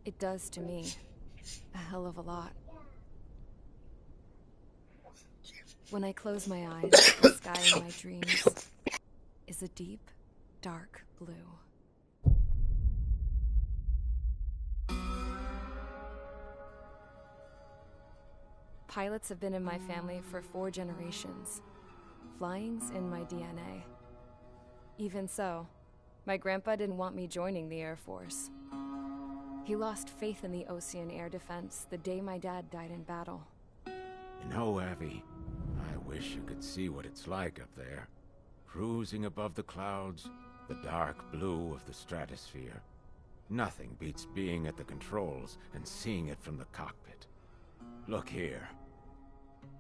It does to me. A hell of a lot. When I close my eyes, the sky in my dreams is a deep, dark blue. Pilots have been in my family for 4 generations. Flying's in my DNA. Even so, my grandpa didn't want me joining the Air Force. He lost faith in the Ocean Air Defense the day my dad died in battle. You know, Abby, I wish you could see what it's like up there. Cruising above the clouds, the dark blue of the stratosphere. Nothing beats being at the controls and seeing it from the cockpit. Look here.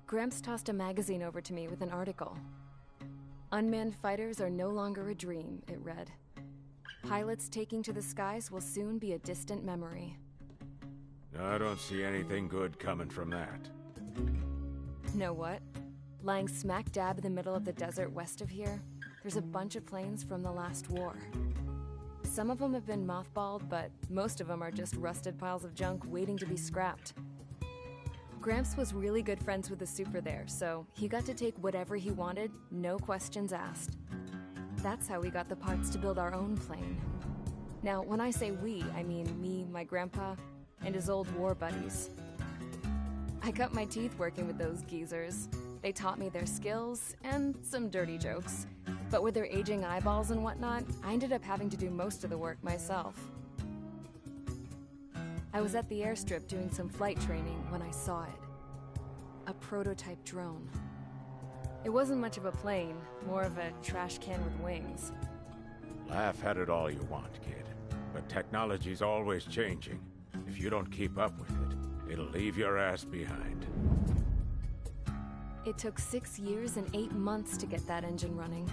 Gramps tossed a magazine over to me with an article. Unmanned fighters are no longer a dream, it read. Pilots taking to the skies will soon be a distant memory. I don't see anything good coming from that. Know what? Lying smack dab in the middle of the desert west of here, there's a bunch of planes from the last war. Some of them have been mothballed, but most of them are just rusted piles of junk waiting to be scrapped. Gramps was really good friends with the super there, so he got to take whatever he wanted, no questions asked. That's how we got the parts to build our own plane. Now, when I say we, I mean me, my grandpa, and his old war buddies. I cut my teeth working with those geezers. They taught me their skills, and some dirty jokes. But with their aging eyeballs and whatnot, I ended up having to do most of the work myself. I was at the airstrip doing some flight training when I saw it. A prototype drone. It wasn't much of a plane, more of a trash can with wings. Laugh at it all you want, kid. But technology's always changing. If you don't keep up with it, it'll leave your ass behind. It took 6 years and 8 months to get that engine running.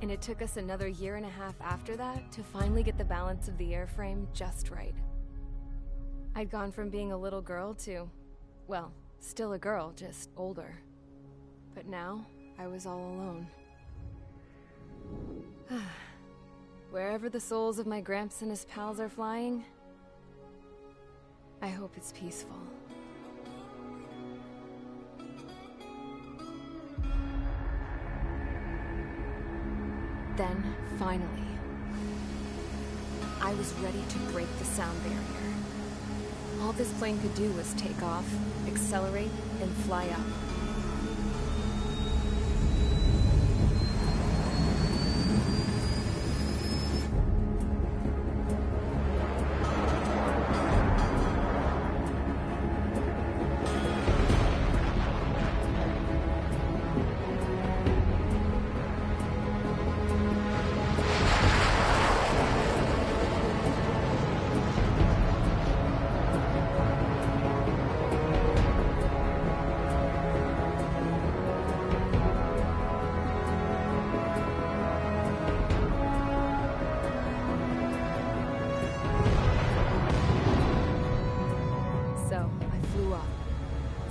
And it took us another 1.5 years after that to finally get the balance of the airframe just right. I'd gone from being a little girl to, well, still a girl, just older. But now, I was all alone. Wherever the souls of my Gramps and his pals are flying, I hope it's peaceful. Then, finally, I was ready to break the sound barrier. All this plane could do was take off, accelerate, and fly up.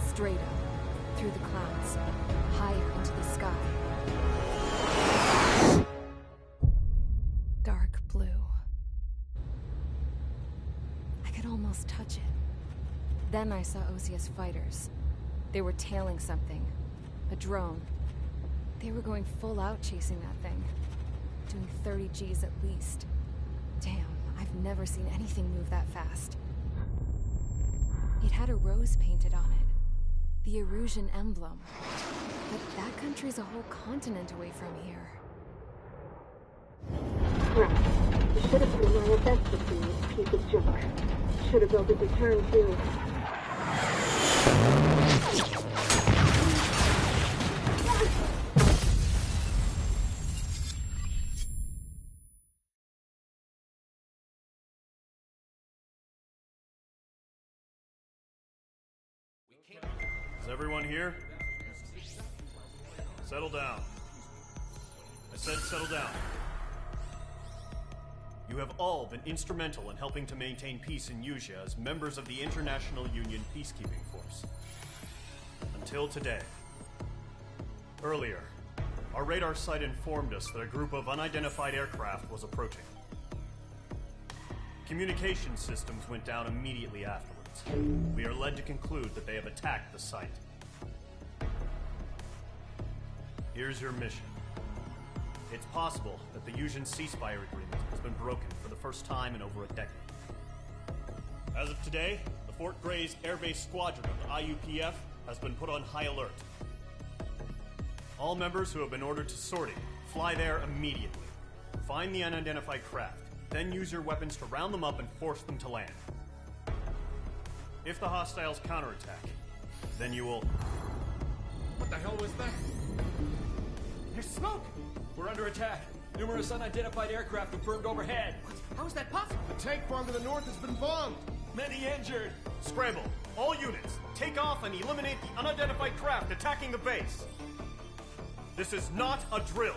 Straight up, through the clouds, higher into the sky. Dark blue. I could almost touch it. Then I saw Osius fighters. They were tailing something. A drone. They were going full out chasing that thing. Doing 30 Gs at least. Damn, I've never seen anything move that fast. It had a rose painted on it. The Erusian emblem. But that country's a whole continent away from here. Right. You should have put in my investment in this piece of junk. Should have built a return too. Is everyone here? Settle down. I said settle down. You have all been instrumental in helping to maintain peace in Usea as members of the International Union Peacekeeping Force. Until today. Earlier, our radar site informed us that a group of unidentified aircraft was approaching. Communication systems went down immediately afterwards. We are led to conclude that they have attacked the site. Here's your mission. It's possible that the Yuzhan ceasefire agreement has been broken for the first time in over a decade. As of today, the Fort Grays Air Base Squadron of the IUPF has been put on high alert. All members who have been ordered to sortie, fly there immediately. Find the unidentified craft, then use your weapons to round them up and force them to land. If the hostiles counterattack, then you will... What the hell was that? There's smoke! We're under attack. Numerous unidentified aircraft have burned overhead. What? How is that possible? The tank farm to the north has been bombed! Many injured. Scramble! All units, take off and eliminate the unidentified craft attacking the base! This is not a drill!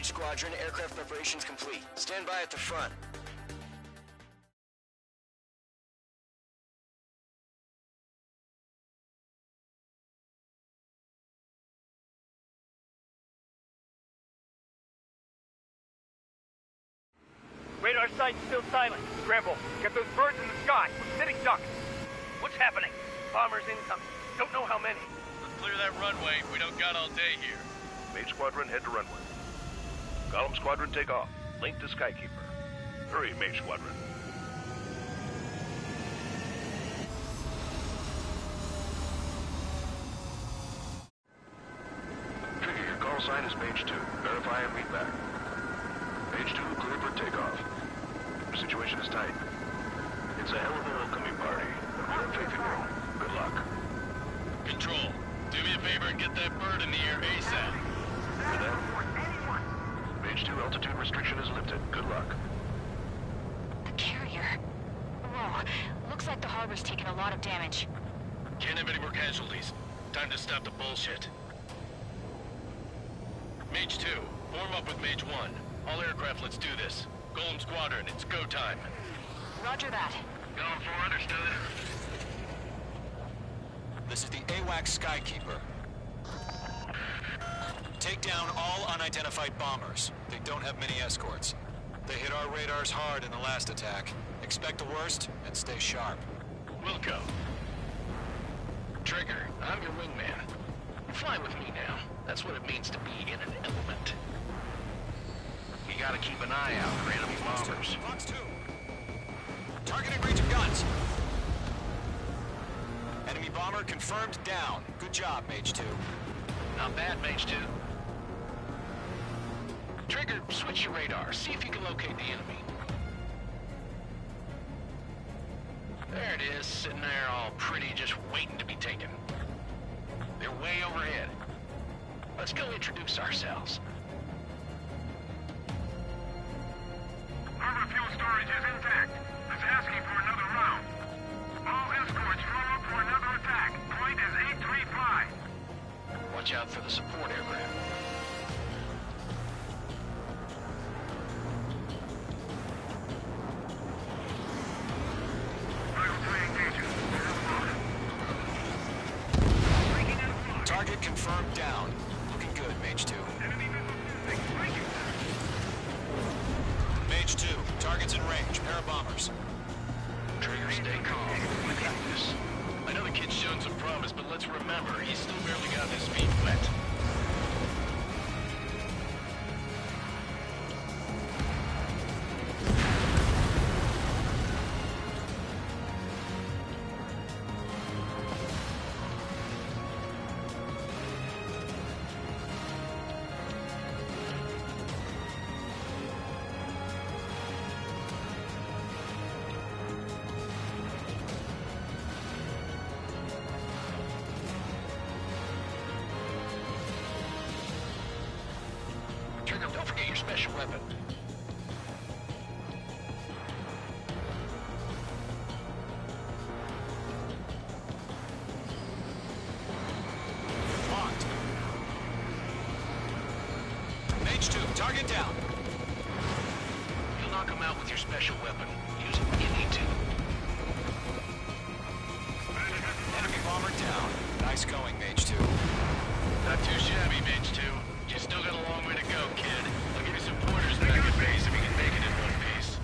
Squadron, aircraft preparations complete. Stand by at the front. Radar site's still silent. Scramble. Get those birds in the sky. We're sitting ducks. What's happening? Bombers incoming. Don't know how many. Let's clear that runway. We don't got all day here. Mage Squadron, head to runway. Golem Squadron, take off. Link to Skykeeper. Hurry, Mage Squadron. Trigger, your call sign is Mage 2. Verify and meet back. Mage 2, clear for takeoff. Your situation is tight. It's a hell of a welcoming party, but we have faith in you. Good luck. Control, do me a favor and get that bird in the air ASAP. For that? Mage 2, altitude restriction is lifted. Good luck. The carrier. Whoa. Looks like the harbor's taken a lot of damage. Can't have any more casualties. Time to stop the bullshit. Mage 2, form up with Mage 1. All aircraft, let's do this. Golem Squadron, it's go time. Roger that. Golem 4, understood. This is the AWACS Skykeeper. Take down all unidentified bombers. They don't have many escorts. They hit our radars hard in the last attack. Expect the worst and stay sharp. Wilco. Trigger, I'm your wingman. Fly with me now. That's what it means to be in an element. You gotta keep an eye out for enemy bombers. Fox 2. Targeting range of guns. Enemy bomber confirmed down. Good job, Mage 2. Not bad, Mage 2. Trigger, switch your radar. See if you can locate the enemy. There it is, sitting there all pretty, just waiting to be taken. They're way overhead. Let's go introduce ourselves. Harbor fuel storage is intact. It's asking for another round. All escorts form up for another attack. Point is 835. Watch out for the support aircraft. Target confirmed down. Looking good, Mage 2. Mage 2, target's in range. Pair of bombers. Trigger, stay calm. We got this. I know the kid's shown some promise, but let's remember, he's still barely gotten his feet wet. Trigger, don't forget your special weapon. Locked. Mage 2, target down. You'll knock him out with your special weapon. Use it when you need to. Enemy bomber down. Nice going, Mage 2. Not too shabby, Mage 2. You still got a long way to go, kid. I'll give you some pointers back at base if you can make it in one piece.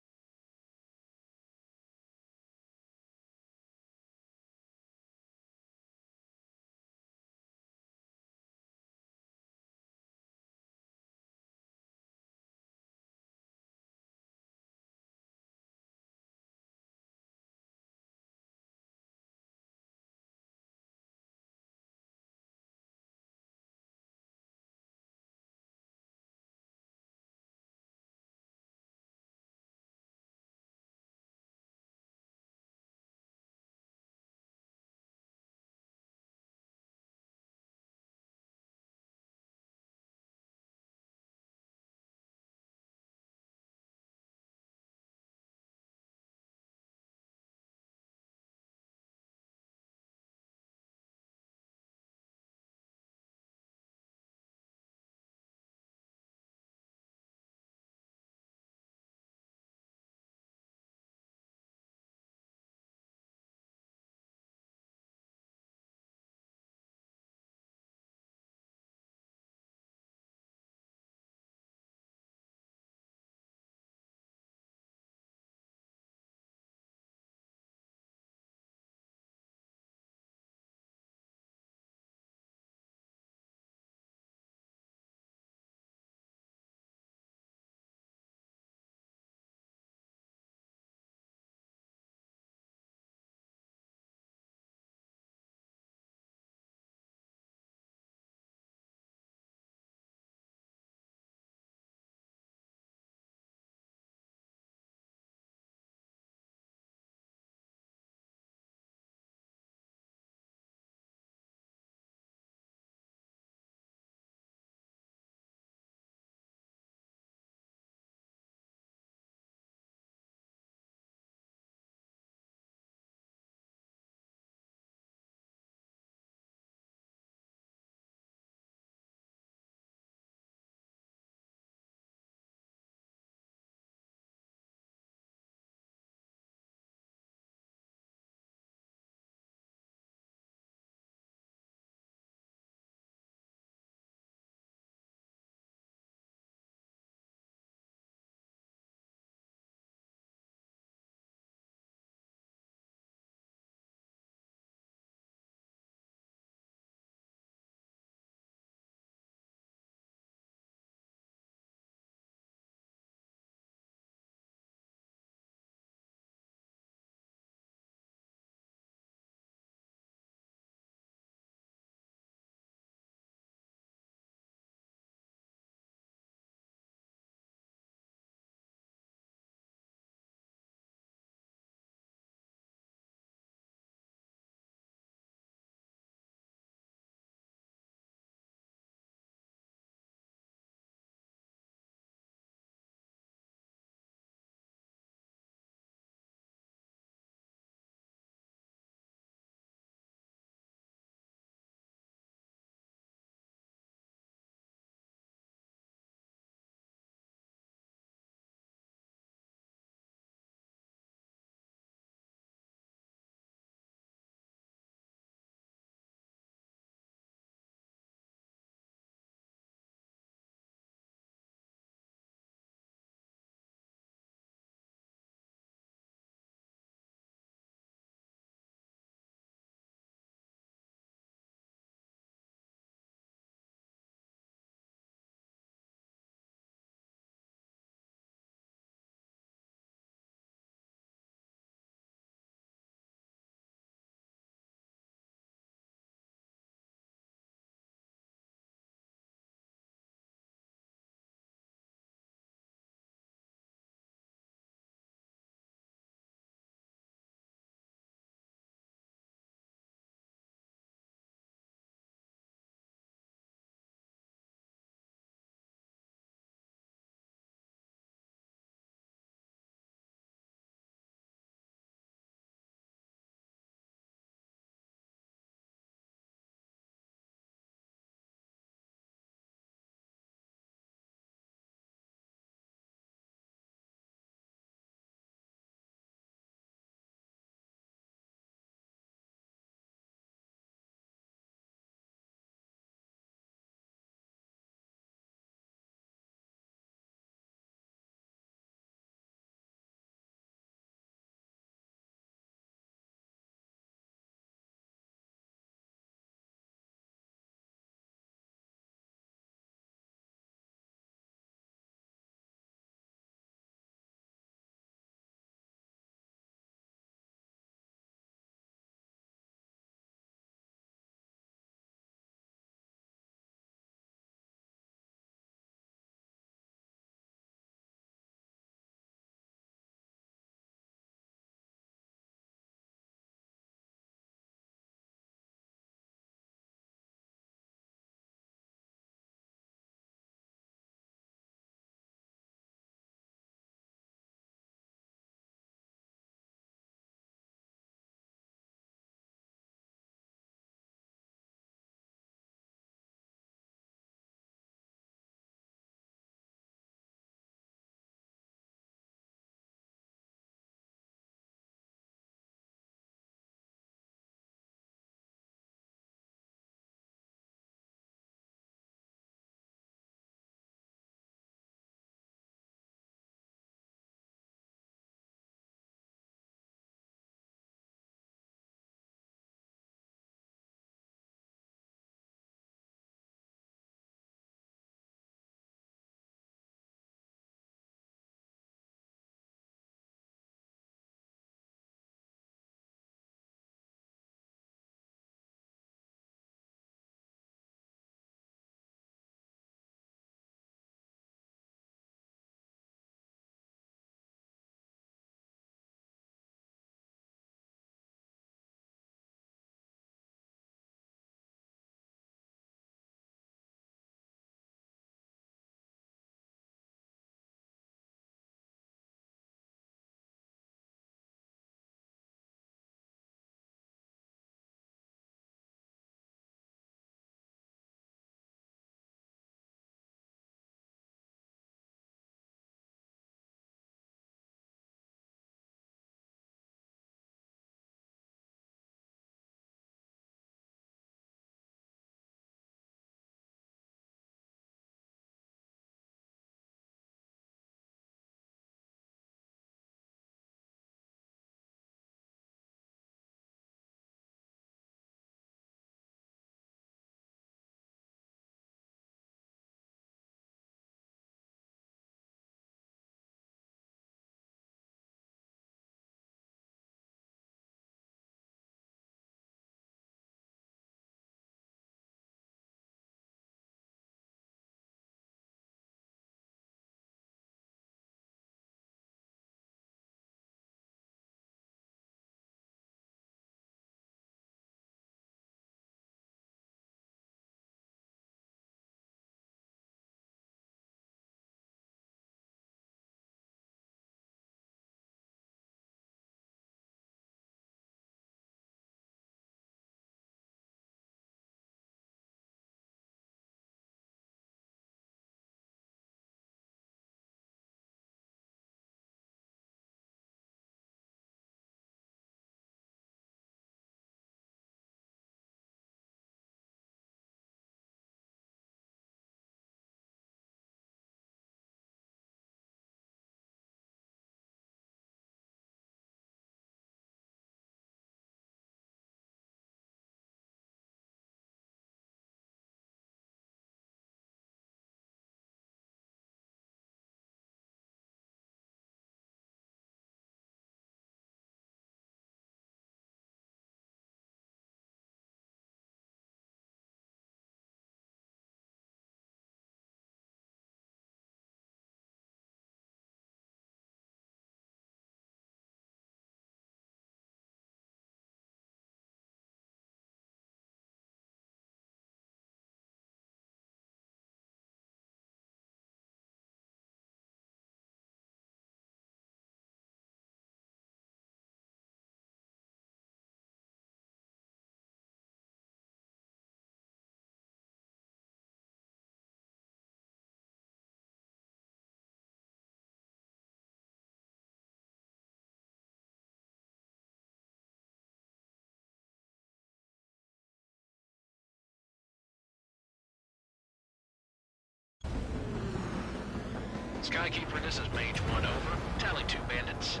Skykeeper, this is Mage 1, over. Tally 2 bandits.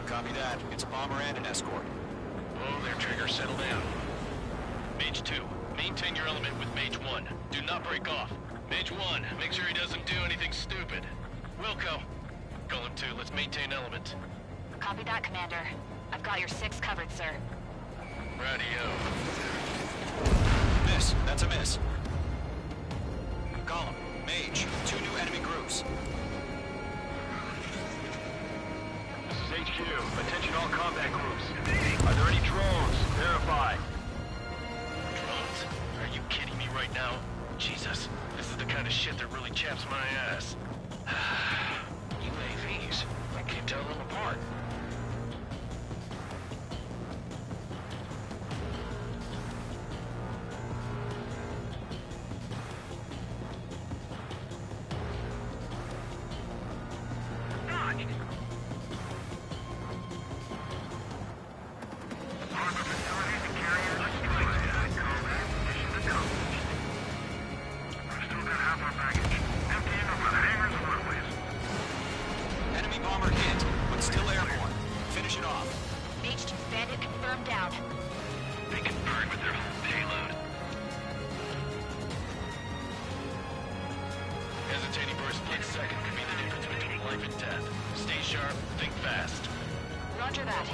Copy that. It's a bomber and an escort. Oh, there, Trigger. Settle down. Mage 2, maintain your element with Mage 1. Do not break off. Mage 1, make sure he doesn't do anything stupid. Wilco, Golem 2, let's maintain element. Copy that, Commander. I've got your 6 covered, sir. Radio. Miss. That's a miss. Golem, Mage, 2 new enemy groups. This is HQ. Attention all combat groups. Are there any drones? Verify. Drones? Are you kidding me right now? Jesus, this is the kind of shit that really chaps my ass. UAVs. I can't tell them apart. Enemy bomber hit, but still airborne. Finish it off. Mage 2 bandit confirmed down. They can burn with their whole payload. Hesitating for a split second could be the difference between life and death. Stay sharp, think fast. Roger that.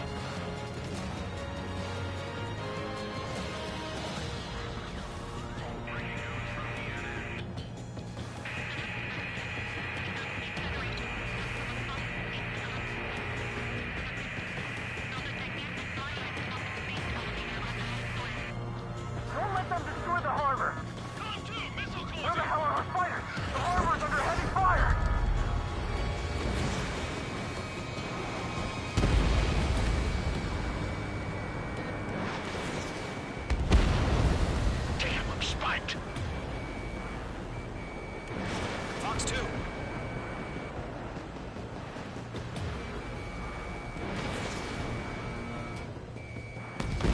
Don't let them destroy the harbor! Where the hell are our fighters? The harbor's under heavy fire! Damn, I'm spiked. Fox 2.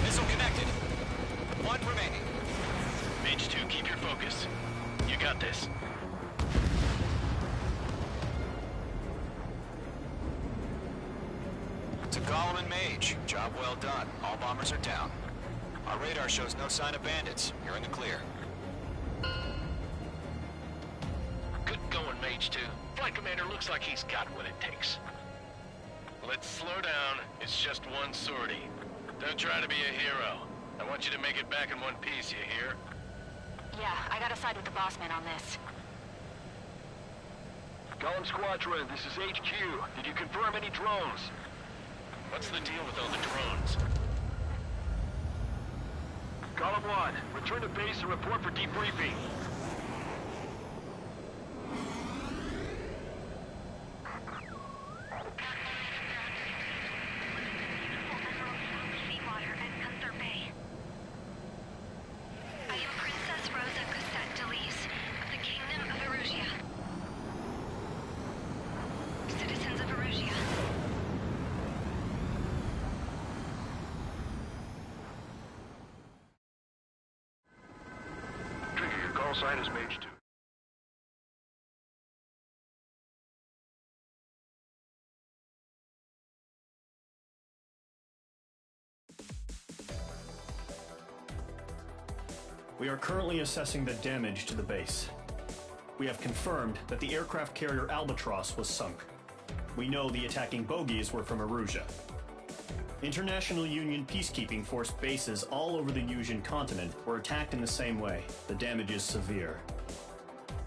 Missile connected. 1 remaining. Mage 2, keep your focus. You got this. To Golem and Mage. Job well done. All bombers are down. Our radar shows no sign of bandits. You're in the clear. Good going, Mage 2. Flight Commander looks like he's got what it takes. Let's slow down. It's just one sortie. Don't try to be a hero. I want you to make it back in one piece, you hear? Yeah, I gotta side with the boss man on this. Golem Squadron, this is HQ. Did you confirm any drones? What's the deal with all the drones? Golem 1, return to base and report for debriefing. Seawater at Gunther Bay. I am Princess Rosa Cosette Delise of the Kingdom of Erusia. Citizens of Erusia. Trigger, your call sign is Mage 2. We are currently assessing the damage to the base. We have confirmed that the aircraft carrier Albatross was sunk. We know the attacking bogies were from Erusia. International Union peacekeeping force bases all over the Yusian continent were attacked in the same way. The damage is severe.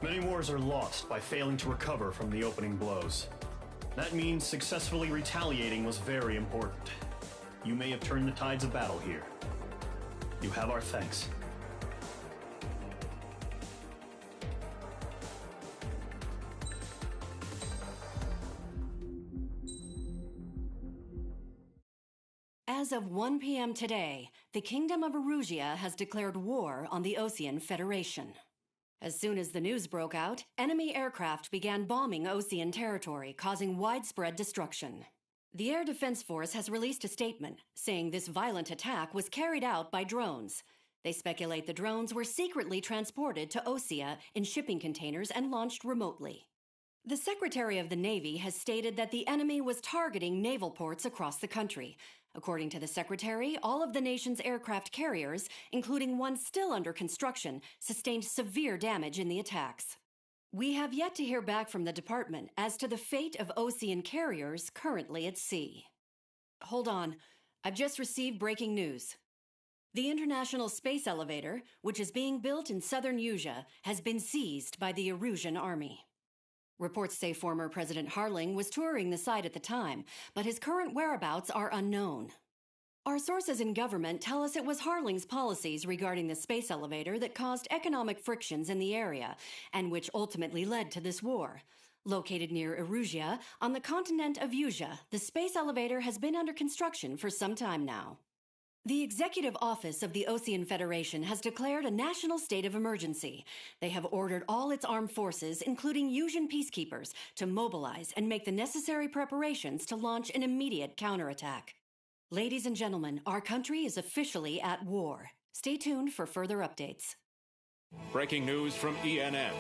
Many wars are lost by failing to recover from the opening blows. That means successfully retaliating was very important. You may have turned the tides of battle here. You have our thanks. As of 1 p.m. today, the Kingdom of Erusia has declared war on the Osean Federation. As soon as the news broke out, enemy aircraft began bombing Osean territory, causing widespread destruction. The Air Defense Force has released a statement saying this violent attack was carried out by drones. They speculate the drones were secretly transported to Osea in shipping containers and launched remotely. The Secretary of the Navy has stated that the enemy was targeting naval ports across the country. According to the Secretary, all of the nation's aircraft carriers, including one still under construction, sustained severe damage in the attacks. We have yet to hear back from the department as to the fate of Osean carriers currently at sea. Hold on. I've just received breaking news. The International Space Elevator, which is being built in southern Usea, has been seized by the Erusian Army. Reports say former President Harling was touring the site at the time, but his current whereabouts are unknown. Our sources in government tell us it was Harling's policies regarding the space elevator that caused economic frictions in the area, and which ultimately led to this war. Located near Erusia, on the continent of Usea, the space elevator has been under construction for some time now. The Executive Office of the Osean Federation has declared a national state of emergency. They have ordered all its armed forces, including Usian peacekeepers, to mobilize and make the necessary preparations to launch an immediate counterattack. Ladies and gentlemen, our country is officially at war. Stay tuned for further updates. Breaking news from ENN.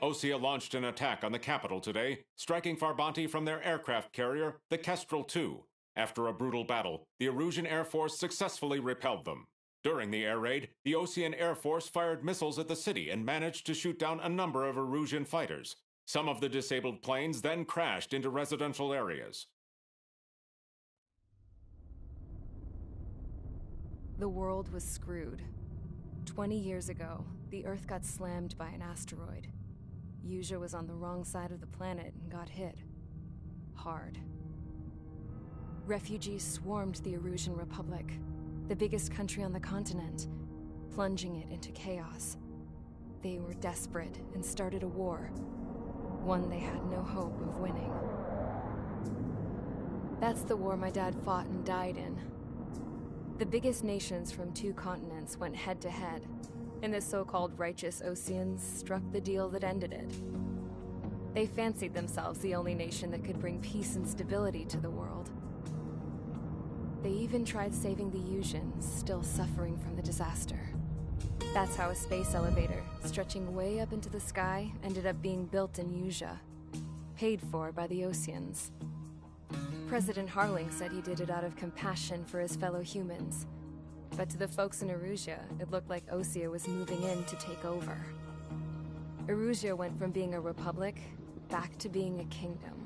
Osea launched an attack on the capital today, striking Farbanti from their aircraft carrier, the Kestrel II. After a brutal battle, the Erusian Air Force successfully repelled them. During the air raid, the Osean Air Force fired missiles at the city and managed to shoot down a number of Erusian fighters. Some of the disabled planes then crashed into residential areas. The world was screwed. 20 years ago, the Earth got slammed by an asteroid. Usea was on the wrong side of the planet and got hit. Hard. Refugees swarmed the Erusian Republic, the biggest country on the continent, plunging it into chaos. They were desperate and started a war, one they had no hope of winning. That's the war my dad fought and died in. The biggest nations from 2 continents went head-to-head, and the so-called righteous Oseans struck the deal that ended it. They fancied themselves the only nation that could bring peace and stability to the world. They even tried saving the Usians, still suffering from the disaster. That's how a space elevator, stretching way up into the sky, ended up being built in Usea, paid for by the Oseans. President Harling said he did it out of compassion for his fellow humans. But to the folks in Erusia, it looked like Osea was moving in to take over. Erusia went from being a republic back to being a kingdom.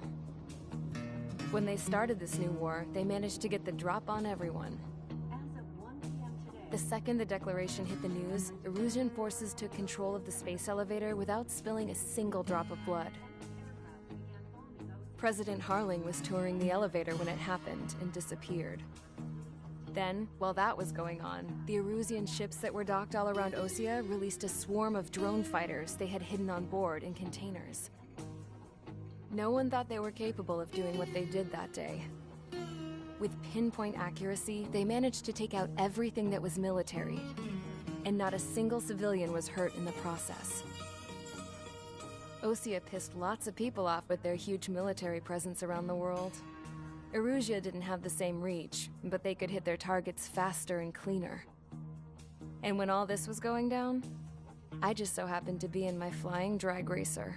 When they started this new war, they managed to get the drop on everyone. The second the declaration hit the news, Erusian forces took control of the space elevator without spilling a single drop of blood. President Harling was touring the elevator when it happened and disappeared. Then, while that was going on, the Erusian ships that were docked all around Osea released a swarm of drone fighters they had hidden on board in containers. No one thought they were capable of doing what they did that day. With pinpoint accuracy, they managed to take out everything that was military, and not a single civilian was hurt in the process. Osea pissed lots of people off with their huge military presence around the world. Erusia didn't have the same reach, but they could hit their targets faster and cleaner. And when all this was going down, I just so happened to be in my flying drag racer.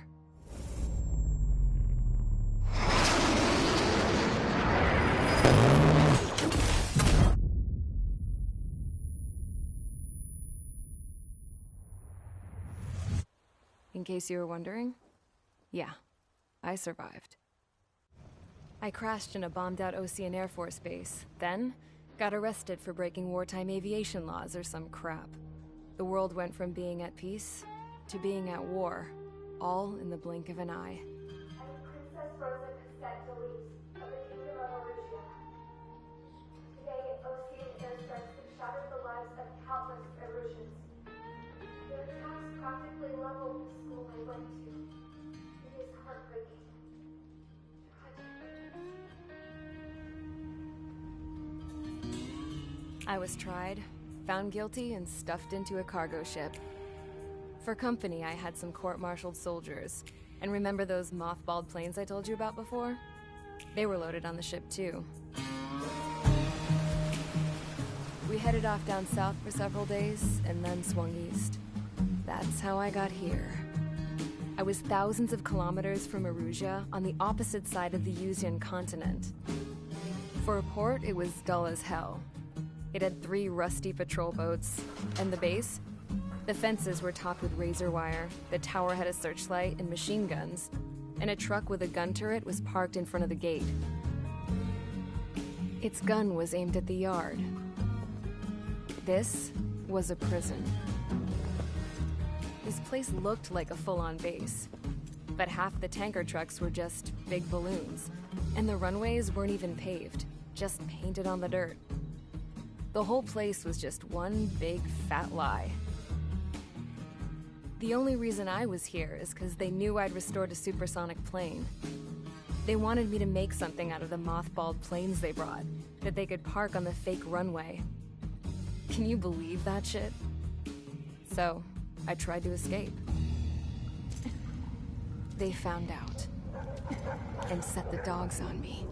In case you were wondering, yeah, I survived. I crashed in a bombed-out Osean Air Force base, then got arrested for breaking wartime aviation laws or some crap. The world went from being at peace to being at war, all in the blink of an eye. Princess Rosa Castells of the Kingdom of Erusia. Today, Osean airstrikes have shattered the lives of countless Erusians. Their attacks practically leveled the school I went to. It is heartbreaking. I was tried, found guilty, and stuffed into a cargo ship. For company, I had some court-martialed soldiers. And remember those mothballed planes I told you about before? They were loaded on the ship, too. We headed off down south for several days, and then swung east. That's how I got here. I was thousands of kilometers from Erusea on the opposite side of the Yuzian continent. For a port, it was dull as hell. It had 3 rusty patrol boats, and the base? The fences were topped with razor wire, the tower had a searchlight and machine guns, and a truck with a gun turret was parked in front of the gate. Its gun was aimed at the yard. This was a prison. This place looked like a full-on base, but half the tanker trucks were just big balloons, and the runways weren't even paved, just painted on the dirt. The whole place was just one big fat lie. The only reason I was here is because they knew I'd restored a supersonic plane. They wanted me to make something out of the mothballed planes they brought, that they could park on the fake runway. Can you believe that shit? So, I tried to escape. They found out, and set the dogs on me.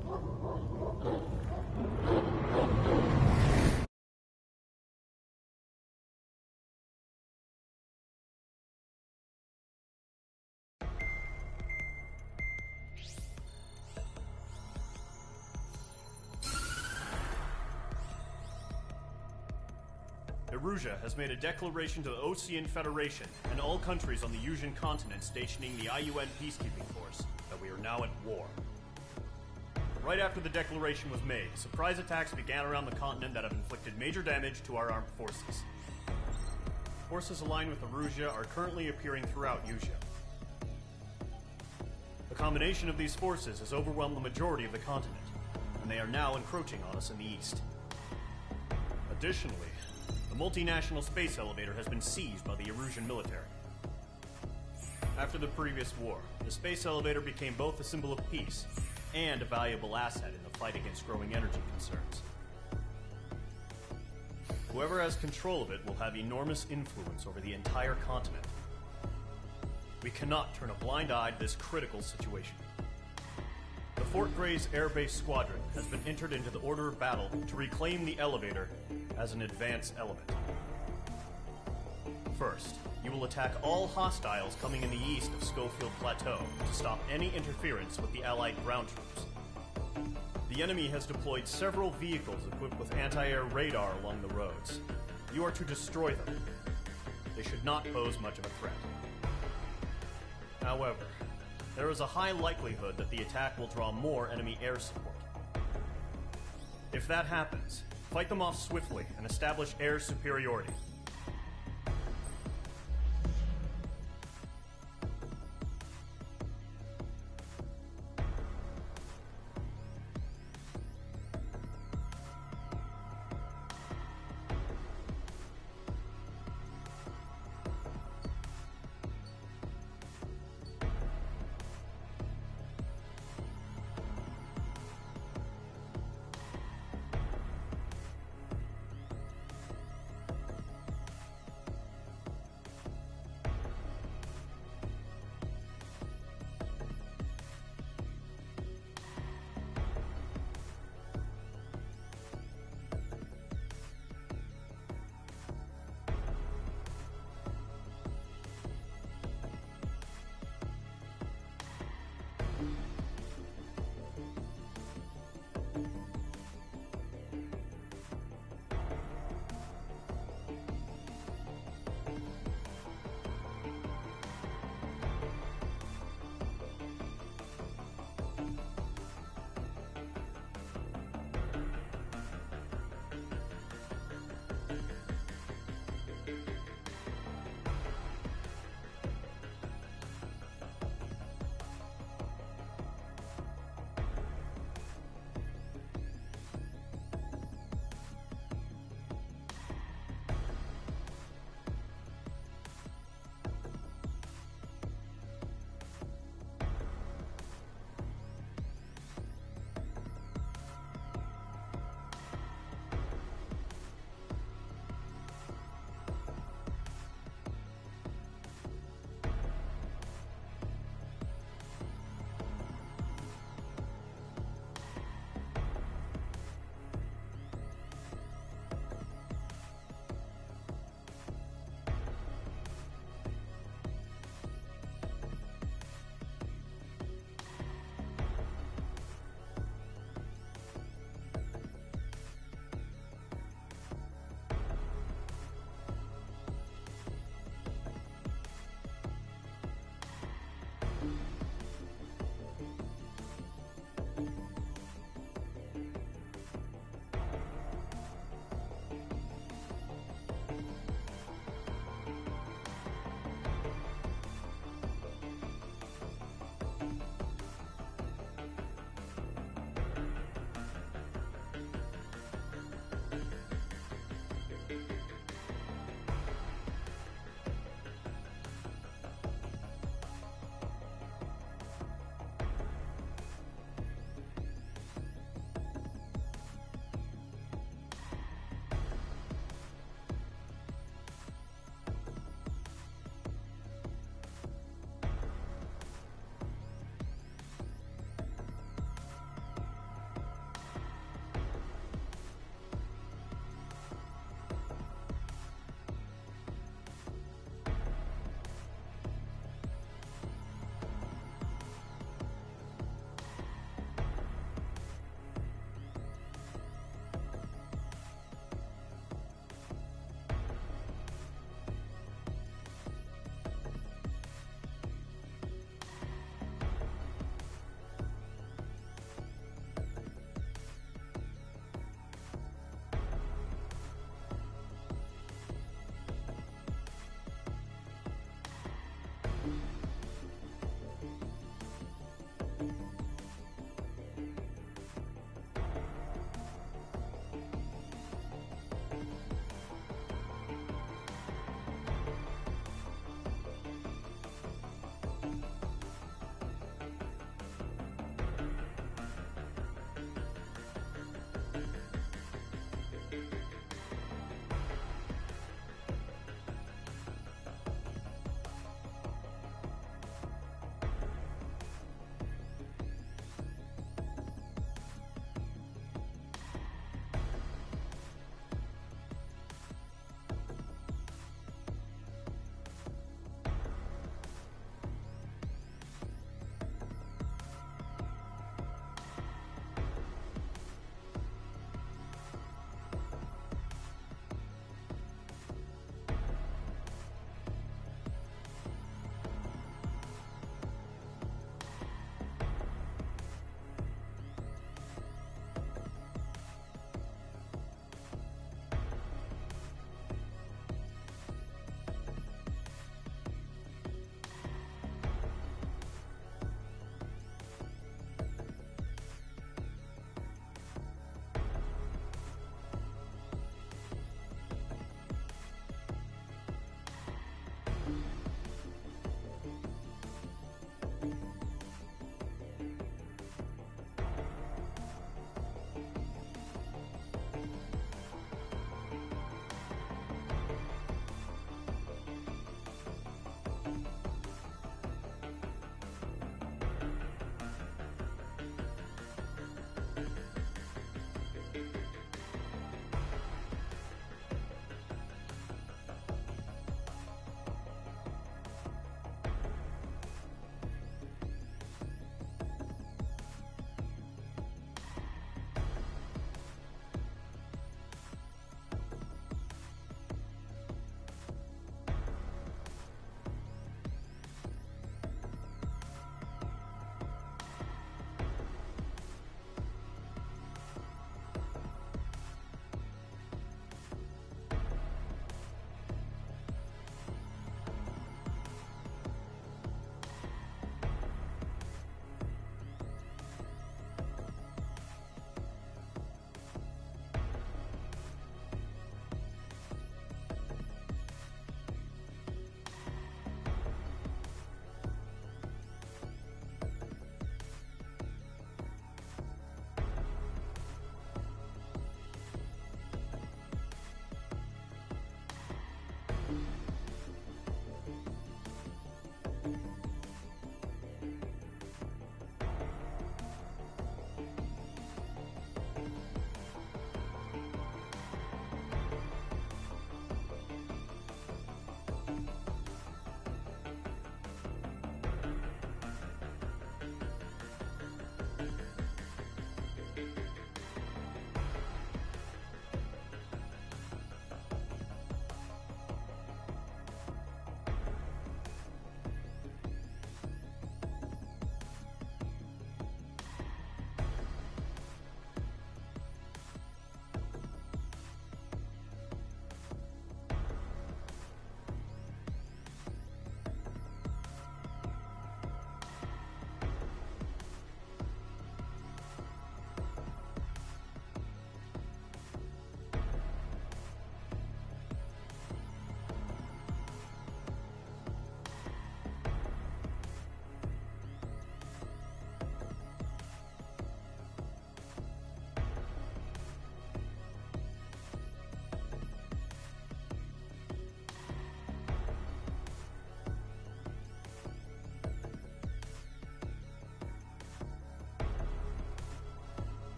Erusea has made a declaration to the Osean Federation and all countries on the Yuzian continent stationing the IUN peacekeeping force that we are now at war. Right after the declaration was made, surprise attacks began around the continent that have inflicted major damage to our armed forces. Forces aligned with Erusea are currently appearing throughout Yusia. The combination of these forces has overwhelmed the majority of the continent, and they are now encroaching on us in the east. Additionally, the multinational space elevator has been seized by the Erusian military. After the previous war, the space elevator became both a symbol of peace and a valuable asset in the fight against growing energy concerns. Whoever has control of it will have enormous influence over the entire continent. We cannot turn a blind eye to this critical situation. The Fort Gray's Air Base Squadron has been entered into the order of battle to reclaim the elevator as an advance element. First, you will attack all hostiles coming in the east of Schofield Plateau to stop any interference with the Allied ground troops. The enemy has deployed several vehicles equipped with anti-air radar along the roads. You are to destroy them. They should not pose much of a threat. However, there is a high likelihood that the attack will draw more enemy air support. If that happens, fight them off swiftly and establish air superiority.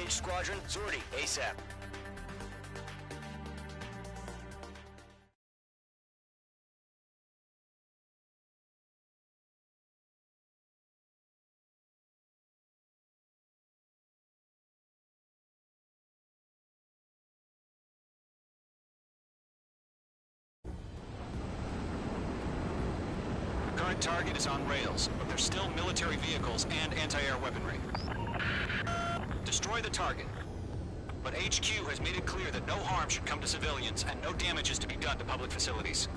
Mage Squadron, sortie, ASAP. Current target is on rails, but there's still military vehicles and anti-air weaponry. Destroy the target. But HQ has made it clear that no harm should come to civilians and no damage is to be done to public facilities.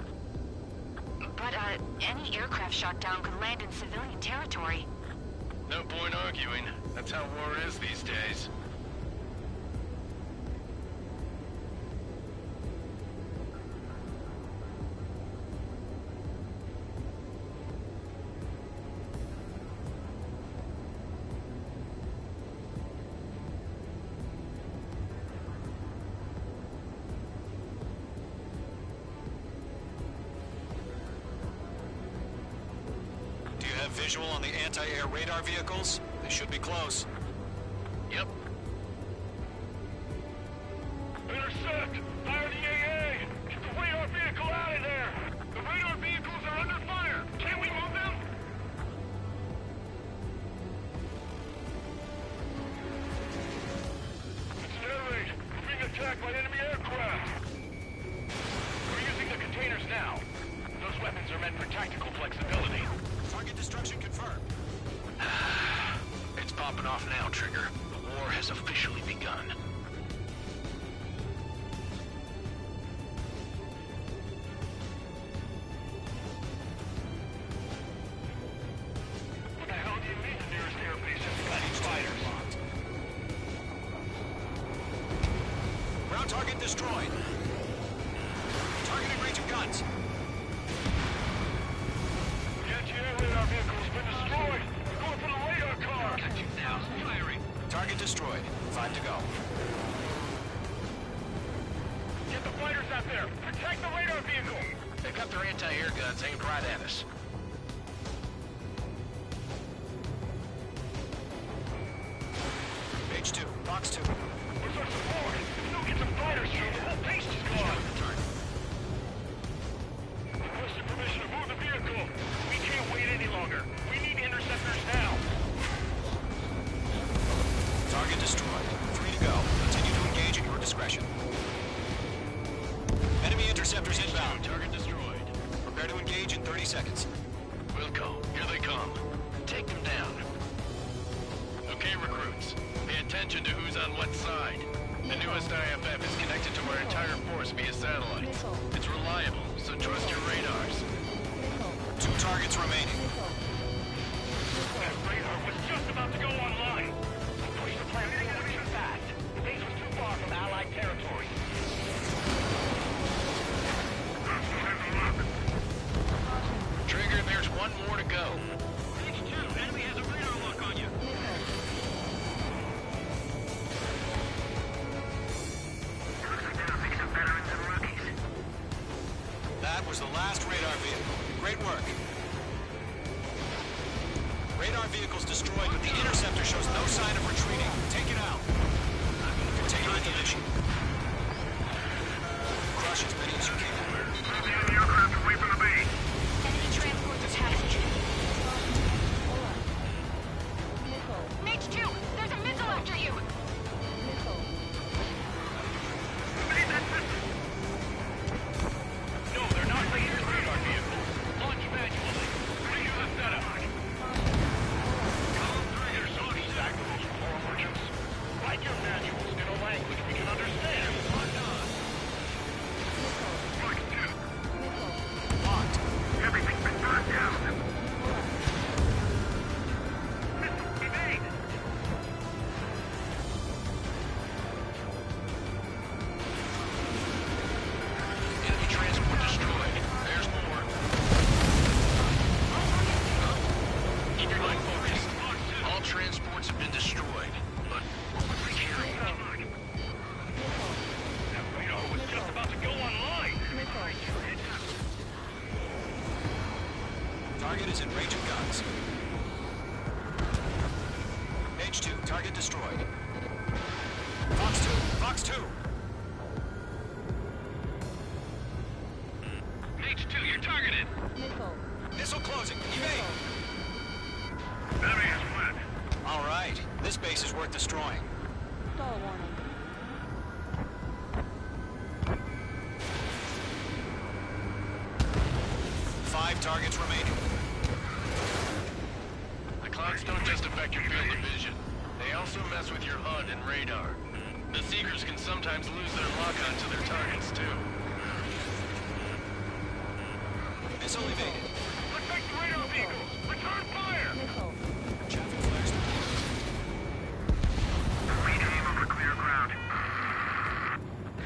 But, any aircraft shot down could land in civilian territory. No point arguing. That's how war is these days. Visual on the anti-air radar vehicles? They should be close. Yep. Intercept! Fire the AA! Get the radar vehicle out of there! The radar vehicles are under fire! Can't we move them? It's an air raid. We're being attacked by enemy aircraft. We're using the containers now. Those weapons are meant for tactical flexibility. Target destruction confirmed. It's popping off now, Trigger. The war has officially begun. What the hell do you mean the nearest airbase has got these fighters? Ground target destroyed. Targeting range of guns. Radar vehicle's been destroyed! We're going for the radar car! Got you now, firing! Target destroyed. 5 to go. Get the fighters out there! Protect the radar vehicle! They've got their anti-air guns aimed right at us. Page 2, box 2. Where's our support? If we don't get some fighters through, the whole base is gone! Requested permission to move the vehicle! We can't wait any longer! We need interceptors now! Target destroyed. 3 to go. Continue to engage at your discretion. Enemy interceptors inbound. Target destroyed. Prepare to engage in 30 seconds. Wilco, here they come. Take them down. Okay, recruits. Pay attention to who's on what side. The newest IFF is connected to our entire force via satellites. It's reliable, so trust your radars. 2 targets remaining. That radar was just about to go online! Push the plan forward too fast! The base was too far from Allied territory. Trigger, there's one more to go. Page 2, enemy has a radar lock on you! That was the last radar vehicle. Great work. Radar vehicle's destroyed, but the interceptor shows no sign of retreating. Take it out. Continue with the mission. Crush as many as you can. The aircraft away from the base! Enemy transports are passing. Mage 2, there's a missile after you! Evade that missile! No, they're not Raiders radar vehicles. Launch manually. Redo the setup. Column 3 are Saudi tacticals for merchants. Write your manuals in a language we can understand. Mark 2. Locked. Everything's been burned down. Missile evade. Enemy transport destroyed. There's more. Keep your mind focused. All transports have been destroyed, but what we carry? That radar was just about to go online. Target is in range of guns. Page 2, target destroyed. Fox 2. H2, you're targeted. Missile closing. Evade. Enemy has fled. All right. This base is worth destroying. Stall warning. Five targets remaining. The clouds don't just affect your field of vision. They also mess with your HUD and radar. The Seekers can sometimes lose their lock-on to their targets, too. Missile evaded. Let's take the radar vehicles. Return fire. Traffic flares. Regime over clear ground.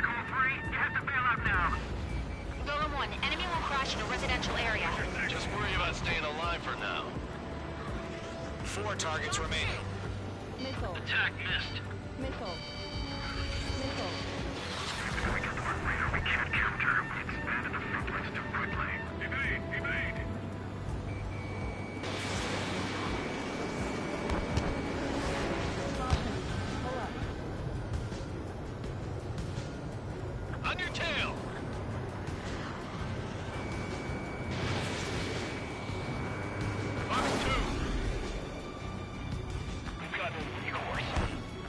School 3, you have to bail out now. Golem 1, enemy will crash in a residential area. Just worry about staying alive for now. 4 targets remaining. Missile. Attack missed. Missile. Missile. We can't counter. We expanded the footprints too quickly. Evade! Evade! On your tail! Fox 2! We've got recourse.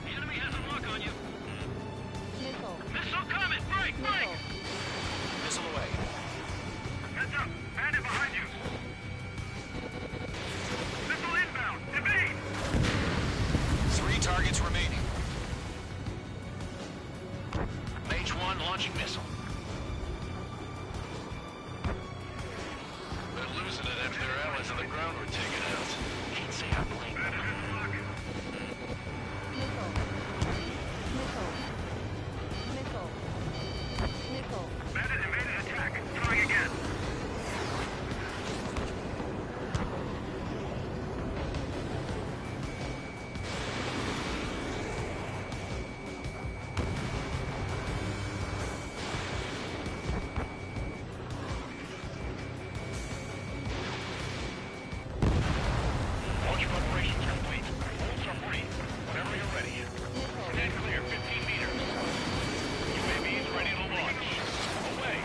The enemy has a lock on you. Missile. Missile coming! Break! Break! Missile away. Heads up! Bandit behind you! Missile inbound! Evade! 3 targets remaining. Mage 1 launching missile. They're losing it after their allies on the ground were taken out. Can't say I blame them. Missile. Missile. Missile. Missile. Bandit evaded attack. Trying again. Launch preparations complete. Bolts are free. Whenever you're ready. Stand clear 15 meters. UAVs ready to launch. Away.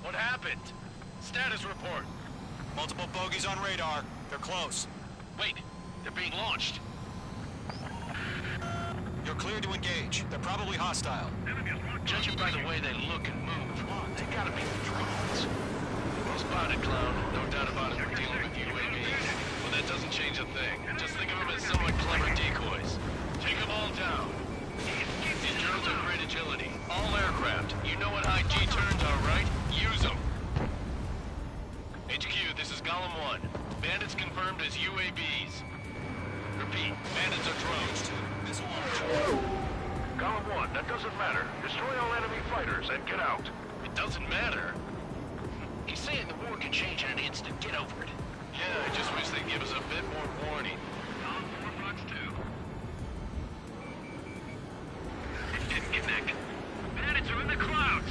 What happened? Status report. Multiple bogies on radar. They're close. Wait, they're being launched. You're cleared to engage. They're probably hostile. Judging by the way they look and move, they gotta be drones. Well spotted, Clown. No doubt about it, we're dealing with UAVs. But that doesn't change a thing. Just think of them as somewhat clever decoys. Take them all down. These drones have great agility. All aircraft. You know what high G turns are, right? Use them. HQ, this is Golem 1. Bandits confirmed as UAVs. Repeat, bandits are drones. Missile launch. Golem 1, that doesn't matter. Destroy all enemy fighters and get out. It doesn't matter. He's saying the war can change in an instant. Get over it. Yeah, I just wish they'd give us a bit more warning. Golem 4, Fox 2. It didn't connect. Bandits are in the clouds.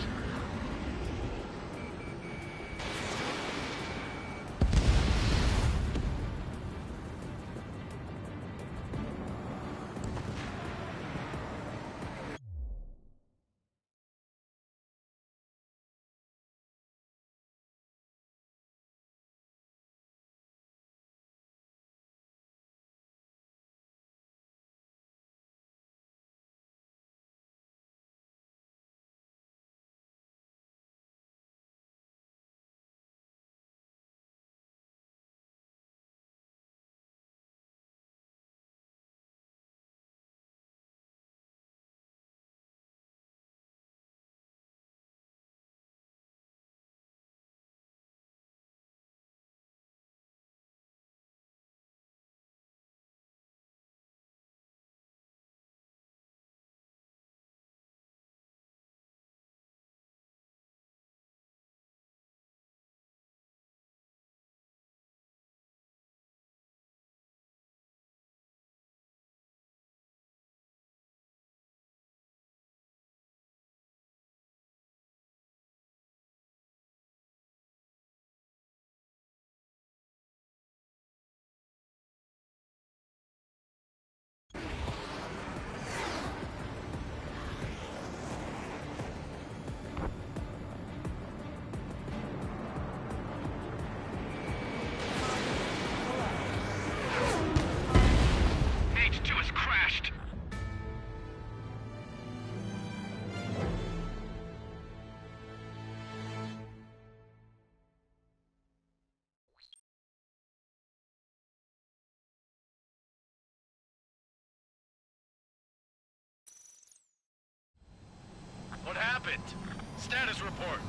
report.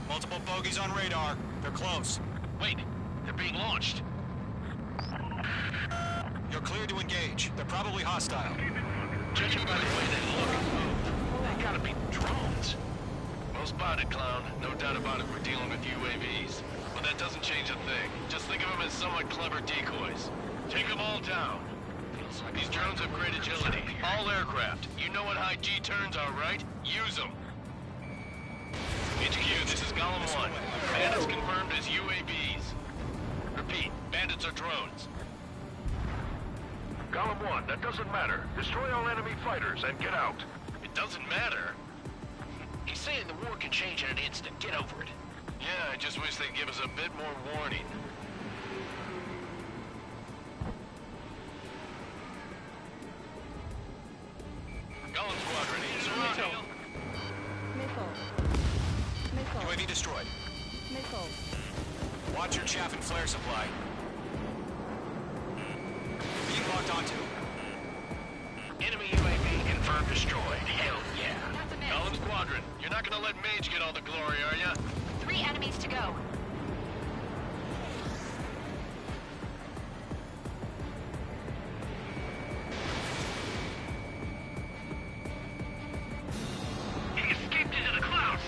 Multiple bogeys on radar. They're close. Wait, they're being launched. You're clear to engage. They're probably hostile. Judging by the way they look, they gotta be drones. Well spotted, clown. No doubt about it, we're dealing with UAVs. But that doesn't change a thing. Just think of them as somewhat clever decoys. Take them all down. These drones have great agility. All aircraft. You know what high G turns are, right? Use them. HQ, this is Golem 1. Bandits confirmed as UAVs. Repeat, bandits are drones. Golem 1, that doesn't matter. Destroy all enemy fighters and get out. It doesn't matter? He's saying the war can change in an instant. Get over it. Yeah, I just wish they'd give us a bit more warning. Golem Squadron, surround. Missile. UAV destroyed. Missile. Watch your chaff and flare supply. Being locked onto. Enemy UAV confirmed destroyed. Hell yeah. That's a miss. Golem Squadron, you're not gonna let Mage get all the glory, are ya? 3 enemies to go. He escaped into the clouds.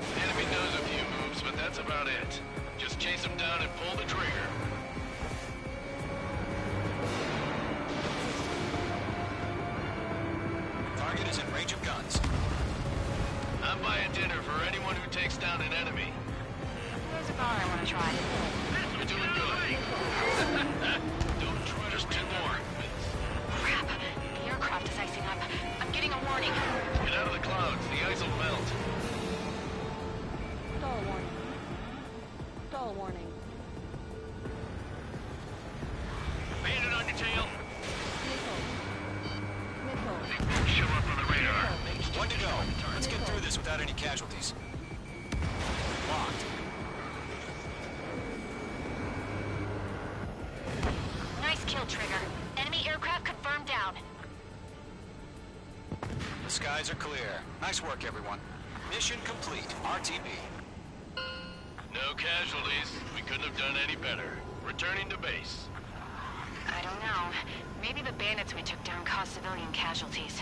The enemy knows a few moves, but that's about it. Just chase them down and pull the trigger. Target is in range of guns. I'm buying dinner for anyone who takes down an enemy. There's a bar I want to try. You're doing good. Don't try just 2 more. Crap. The aircraft is icing up. I'm getting a warning. Get out of the clouds. The ice will melt. Stall warning. Stall warning. Bandit on your tail. Missile. Show up on the radar. One to go. Let's get through this without any casualties. Locked. Nice kill, Trigger. Enemy aircraft confirmed down. The skies are clear. Nice work, everyone. Mission complete. RTB. No casualties. We couldn't have done any better. Returning to base. I don't know. Maybe the bandits we took down caused civilian casualties.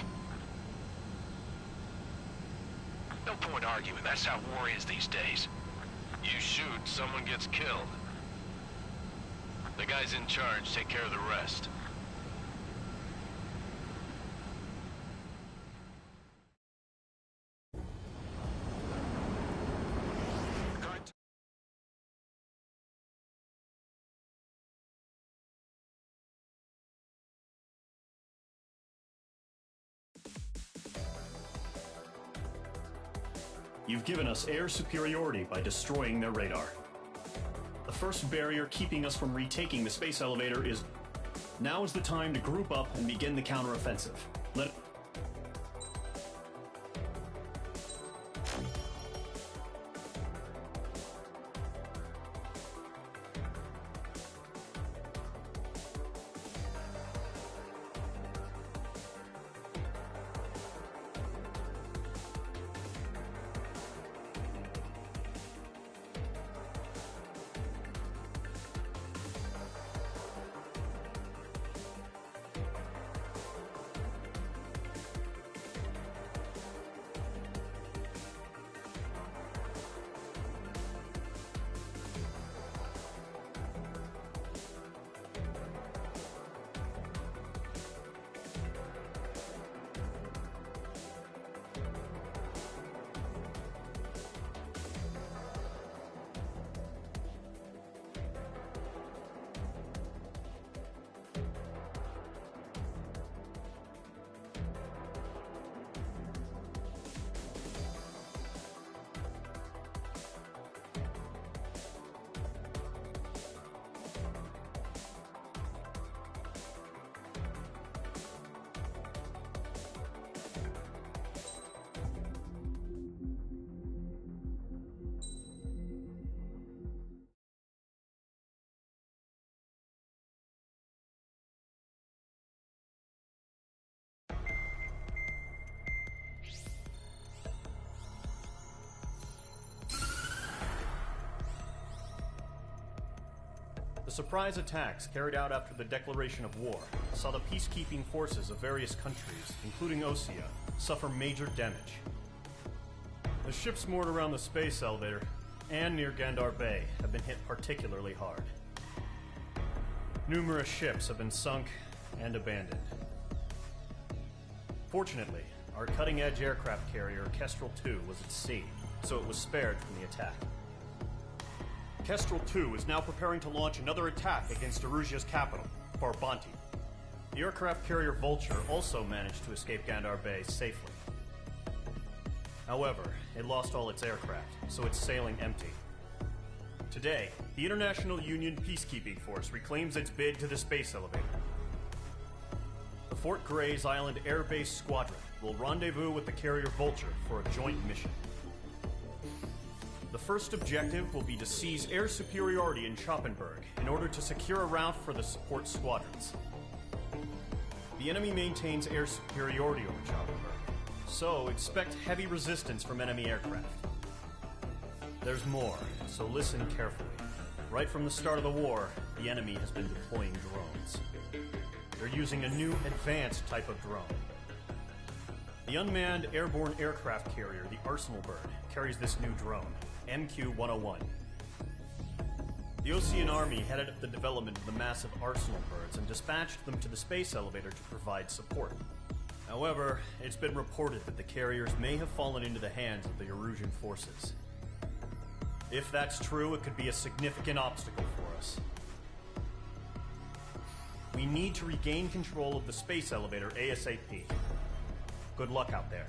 No point arguing. That's how war is these days. You shoot, someone gets killed. The guys in charge take care of the rest. You've given us air superiority by destroying their radar. The first barrier keeping us from retaking the space elevator is... Now is the time to group up and begin the counteroffensive. Let... surprise attacks carried out after the declaration of war saw the peacekeeping forces of various countries, including Osea, suffer major damage. The ships moored around the space elevator and near Gandar Bay have been hit particularly hard. Numerous ships have been sunk and abandoned. Fortunately, our cutting-edge aircraft carrier Kestrel 2 was at sea, so it was spared from the attack. Kestrel 2 is now preparing to launch another attack against Erusia's capital, Farbanti. The aircraft carrier Vulture also managed to escape Gandar Bay safely. However, it lost all its aircraft, so it's sailing empty. Today, the International Union Peacekeeping Force reclaims its bid to the space elevator. The Fort Grays Island Air Base Squadron will rendezvous with the carrier Vulture for a joint mission. The first objective will be to seize air superiority in Schoppenberg in order to secure a route for the support squadrons. The enemy maintains air superiority over Schoppenberg, so expect heavy resistance from enemy aircraft. There's more, so listen carefully. Right from the start of the war, the enemy has been deploying drones. They're using a new advanced type of drone. The unmanned airborne aircraft carrier, the Arsenal Bird, carries this new drone, MQ-101. The Osean Army headed up the development of the massive Arsenal Birds and dispatched them to the space elevator to provide support. However, it's been reported that the carriers may have fallen into the hands of the Erusian forces. If that's true, it could be a significant obstacle for us. We need to regain control of the space elevator ASAP. Good luck out there.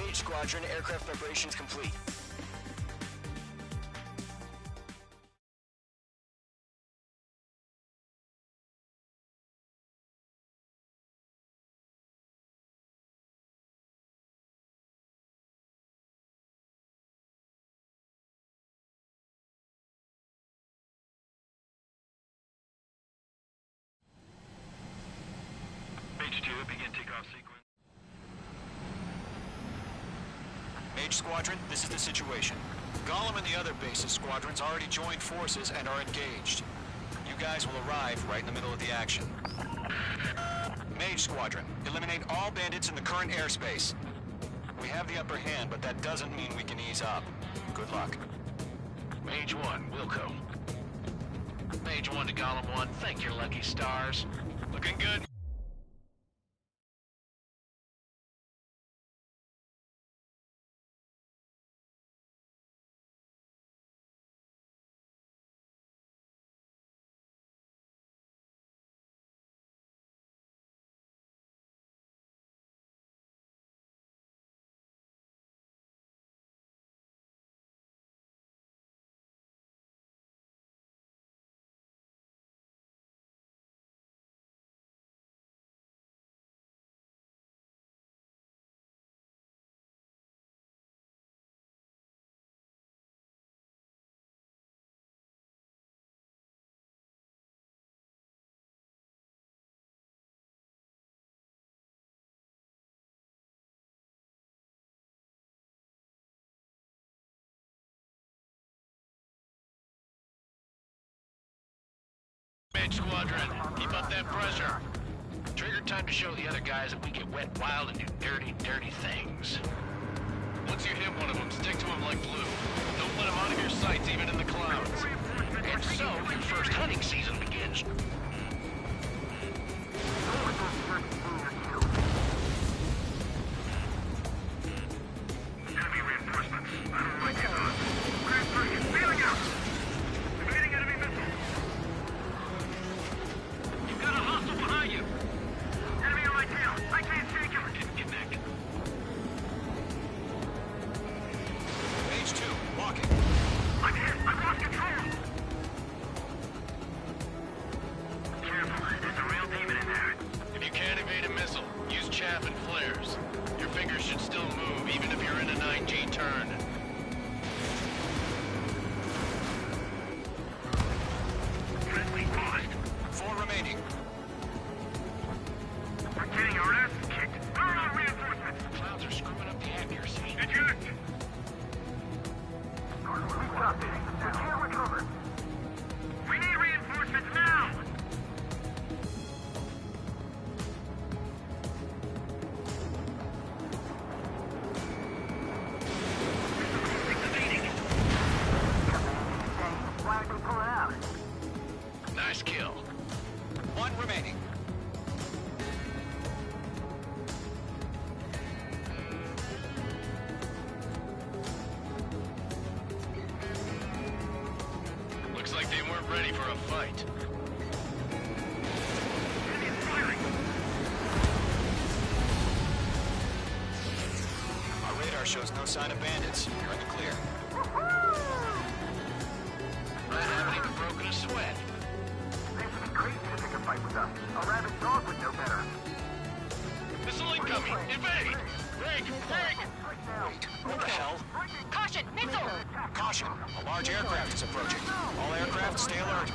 Mage Squadron, aircraft preparations complete. Mage 2, begin takeoff sequence. Mage Squadron, this is the situation. Gollum and the other base's squadrons already joined forces and are engaged. You guys will arrive right in the middle of the action. Mage Squadron, eliminate all bandits in the current airspace. We have the upper hand, but that doesn't mean we can ease up. Good luck. Mage 1, Wilco. Mage 1 to Gollum 1, thank your lucky stars. Looking good. Mage Squadron, keep up that pressure. Trigger time to show the other guys that we get wet, wild, and do dirty, dirty things. Once you hit one of them, stick to him like glue. Don't let him out of your sights, even in the clouds. And so, your first hunting season begins. Enemy reinforcements. I don't like it. Transfer, feeling out. Evading enemy missile. You've got a hostile behind you. Enemy on my tail. I can't shake him. Connect. Mage 2, walking. I'm hit. I've lost control. Careful. There's a real demon in there. If you can't evade a missile, use chaff and flares. Your fingers should still move, even if you're in a 9G turn. Friendly paused. 4 remaining. We're getting our asses kicked. Where are our reinforcements? The clouds are screwing up the accuracy. Eject! We got this. We can't recover. We need reinforcements now! Why did they pull it out? Nice kill. 1 remaining. Looks like they weren't ready for a fight. Enemy's firing! Our radar shows no sign of bandits. You're in the clear. I haven't even broken a sweat. They should be crazy to pick a fight with us. A rabid dog would know better. Missile incoming! Evade! Rig! What the hell? Caution! Missile! Caution! A large aircraft is approaching. All aircraft, stay alert.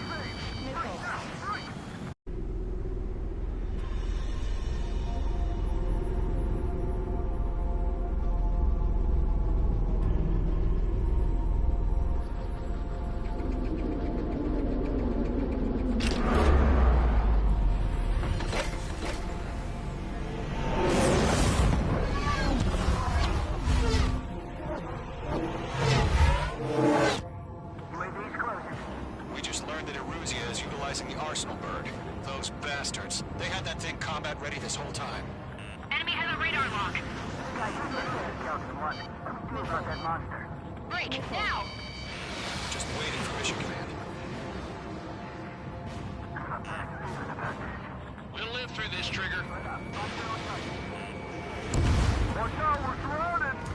UAV's closing. We just learned that Eruzia is utilizing the Arsenal bird. Those bastards. They had that thing combat ready this whole time. Enemy has a radar lock. Guys, you get the scouts in one. What do we do about that monster? Break, now! Just waiting for mission command. We'll live through this, Trigger. Watch out, we're surrounded!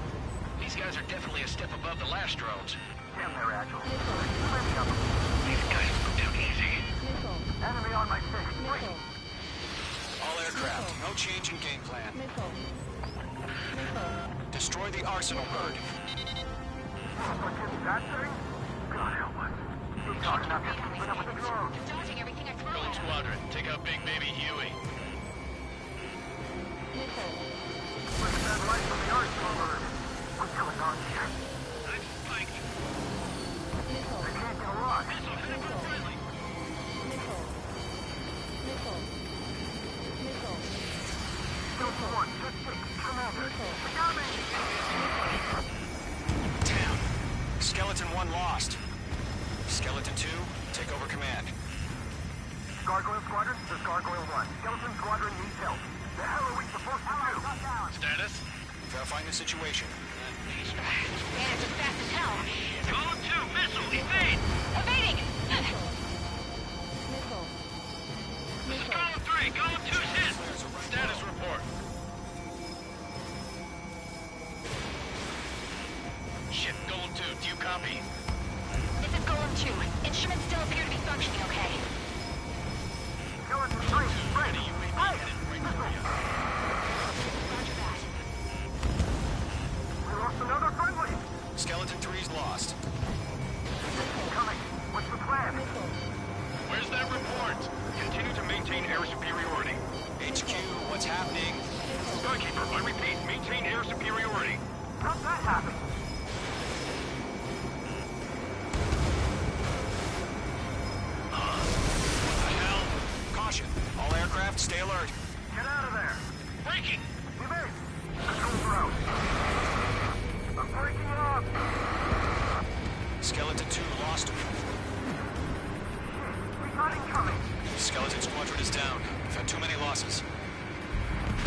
only a step above the last drones. Damn, they're agile. These guys move too easy. Enemy on my six. All aircraft, no change in game plan. Destroy the arsenal bird. That thing? God help us. He's got enough to keep it up with the drones. Dodging everything I throw Gold at him. Squadron, take out Big Baby Huey. Look at that light from the arsenal bird. What's going on here? I'm spiked. They can't get a lock. Delta 1, Set 6, Commander. We got me! Damn. Skeleton 1 lost. Skeleton 2, take over command. Gargoyle Squadron, this is Gargoyle 1. Skeleton Squadron needs help. The hell are we supposed to do? Status? Verifying the situation. Bandits are fast as hell. Column 2, missile, evade! Evading! This is column 3, column 2's hit! Status report. Shit, Golem 2, do you copy? This is Golem 2. Instruments still appear to be functioning okay. Skeleton 3, ready. Hey! Roger that. We lost another friendly. Skeleton 3's lost. Coming. What's the plan? Where's that report? Continue to maintain air superiority. HQ, what's happening? Skykeeper, I repeat, maintain air superiority. How'd that happen? What the hell? Caution. All aircraft, stay alert. Get out of there. Breaking! Evade. Controls are out. I'm breaking up. Skeleton 2 lost. We got incoming. Skeleton Squadron is down. We've had too many losses.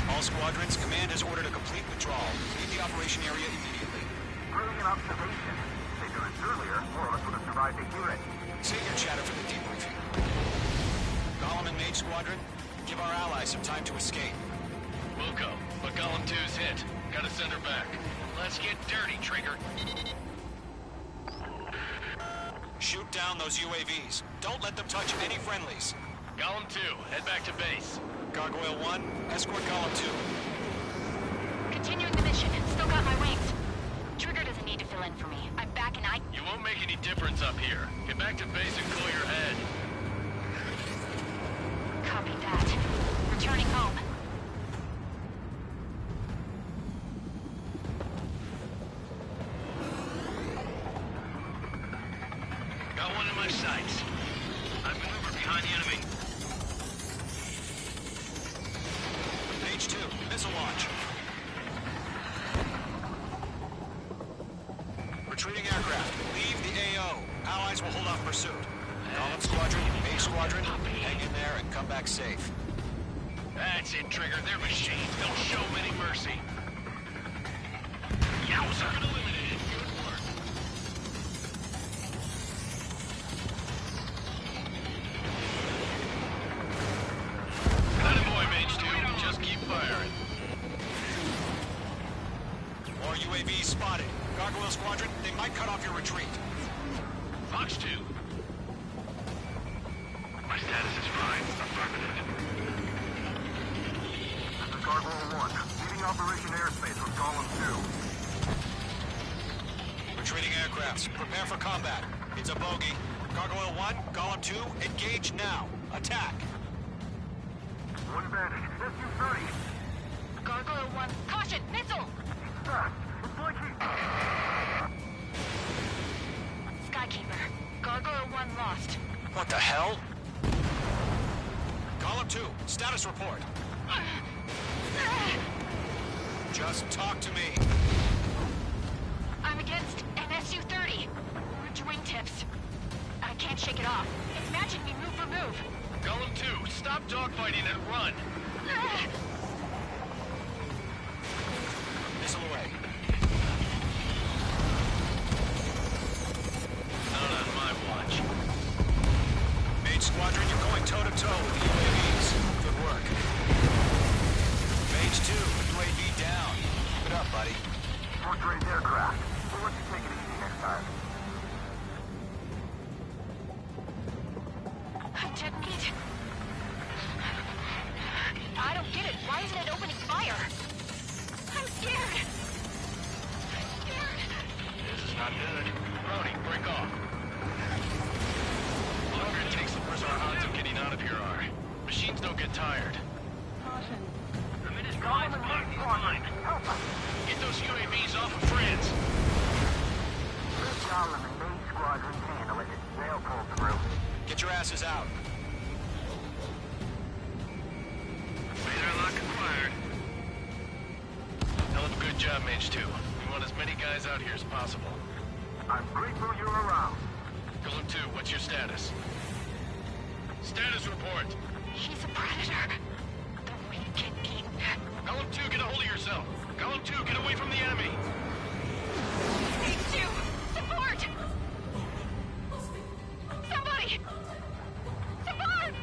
All squadrons, command has ordered a complete withdrawal. Leave the operation area immediately. Brilliant observation. If they'd done it earlier, more of us would have survived to hear it. Save your chatter for the debriefing. Golem and Mage Squadron, give our allies some time to escape. We'll go, but Golem 2's hit. Gotta send her back. Let's get dirty, Trigger. Shoot down those UAVs. Don't let them touch any friendlies. Golem 2, head back to base. Gargoyle 1, escort Golem 2. Continuing the mission. Still got my wings. Trigger doesn't need to fill in for me. I'm back and I... You won't make any difference up here. Get back to base and clear your head. Copy that. Returning home. Got one in my sights. I've maneuvered behind the enemy. Page 2, missile launch. Retreating aircraft, leave the AO. Allies will hold off pursuit. Golem Squadron, Mage Squadron, hang in there and come back safe. That's it, Trigger. They're machines. Don't show them any mercy. Yowza! Eliminated. Good work. Attaboy, Mage 2. Just keep firing. More UAVs spotted. Gargoyle Squadron, they might cut off your retreat. Fox 2. My status is fine. Affirmative. This is Gargoyle 1. Leading Operation Airspace with Golem 2. Retreating aircrafts, prepare for combat. It's a bogey. Gargoyle 1, Golem 2, engage now. Attack. One bandit. SU-30. Gargoyle 1. Caution! Missile! Fast. It's like he... Skykeeper. Gargoyle 1 lost. What the hell? Golem 2, status report. Just talk to me. I'm against an SU-30. Ridge wingtips. I can't shake it off. It's matching me move for move. Golem 2, stop dogfighting and run. Missile away. Not on my watch. Mage Squadron, you're going toe-to-toe with the UAVs. Good work. Mage 2, UAV down. Keep it up, buddy. Fourth-grade aircraft. want you to take it easy next time. I didn't. I don't get it. Why isn't it opening fire? I'm scared. This is not good. Brody, break off. The longer it takes, the worse our odds of getting out of here are. Machines don't get tired. Caution. The minute's drive blocked these lines. Help us! Get those UAVs off of France. Let Gollum and main squadron handle it. They'll pull through. Get your asses out. Radar lock acquired. Hell of a good job, Mage 2. We want as many guys out here as possible. I'm grateful you're around. Golem 2, what's your status? Status report. He's a predator. The weak get eaten. Golem 2, get a hold of yourself. Golem 2, get away from the enemy. H2! Support! Somebody! Support!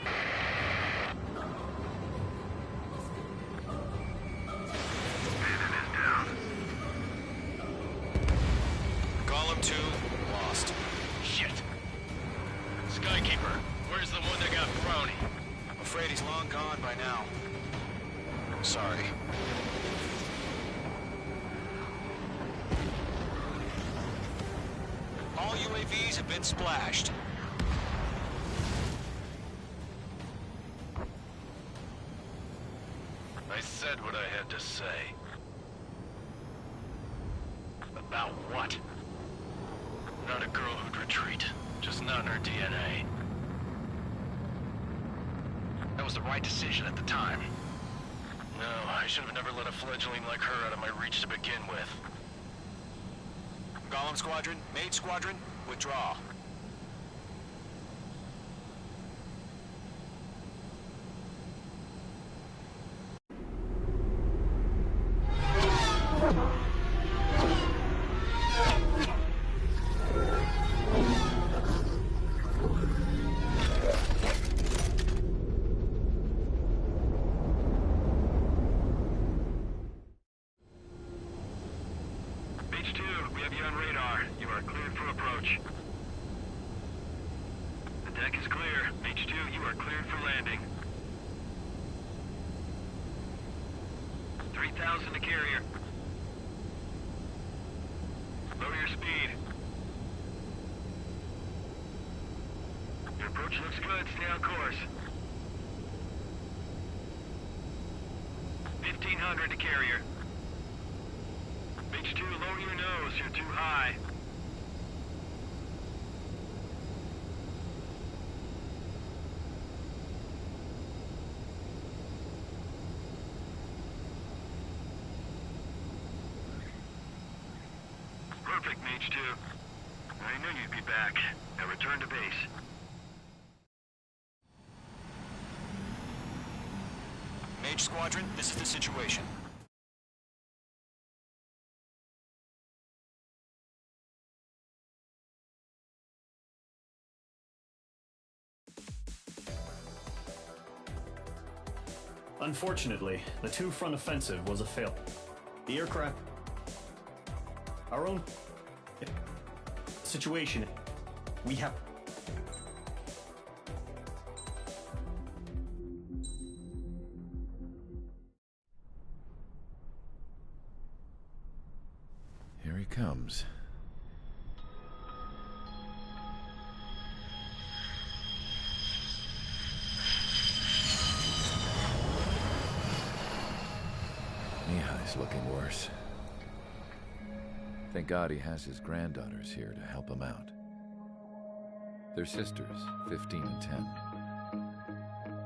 Golem 2, lost. Shit. Skykeeper, where's the one that got Brownie? I'm afraid he's long gone by now. Sorry. All UAVs have been splashed. I said what I had to say. About what? Not a girl who'd retreat. Just not in her DNA. That was the right decision at the time. No, I should have never let a fledgling like her out of my reach to begin with. Golem Squadron, Mage Squadron, withdraw. H2, we have you on radar. You are cleared for approach. The deck is clear. H2, you are cleared for landing. 3,000 to carrier. Lower your speed. Your approach looks good. Stay on course. 1,500 to carrier. H2, lower your nose. You're too high. Perfect, Mage 2. I knew you'd be back. Now return to base. Mage Squadron, this is the situation. Unfortunately, the two-front offensive was a fail. The aircraft... Our own... situation... We have... Here he comes. Mihai's looking worse. Thank God he has his granddaughters here to help him out. They're sisters, 15 and 10.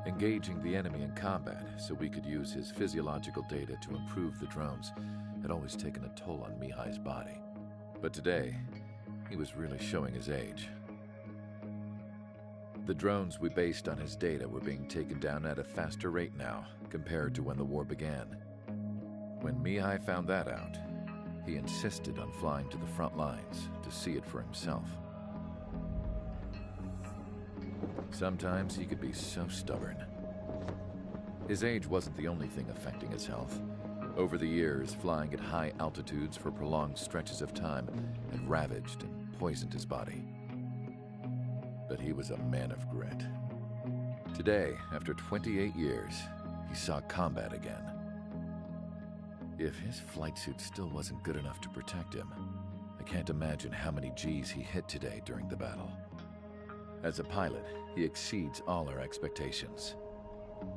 Engaging the enemy in combat so we could use his physiological data to improve the drones had always taken a toll on Mihai's body. But today, he was really showing his age. The drones we based on his data were being taken down at a faster rate now compared to when the war began. When Mihai found that out, he insisted on flying to the front lines to see it for himself. Sometimes he could be so stubborn. His age wasn't the only thing affecting his health. Over the years, flying at high altitudes for prolonged stretches of time had ravaged and poisoned his body. But he was a man of grit. Today, after 28 years, he saw combat again. If his flight suit still wasn't good enough to protect him, I can't imagine how many G's he hit today during the battle. As a pilot, he exceeds all our expectations.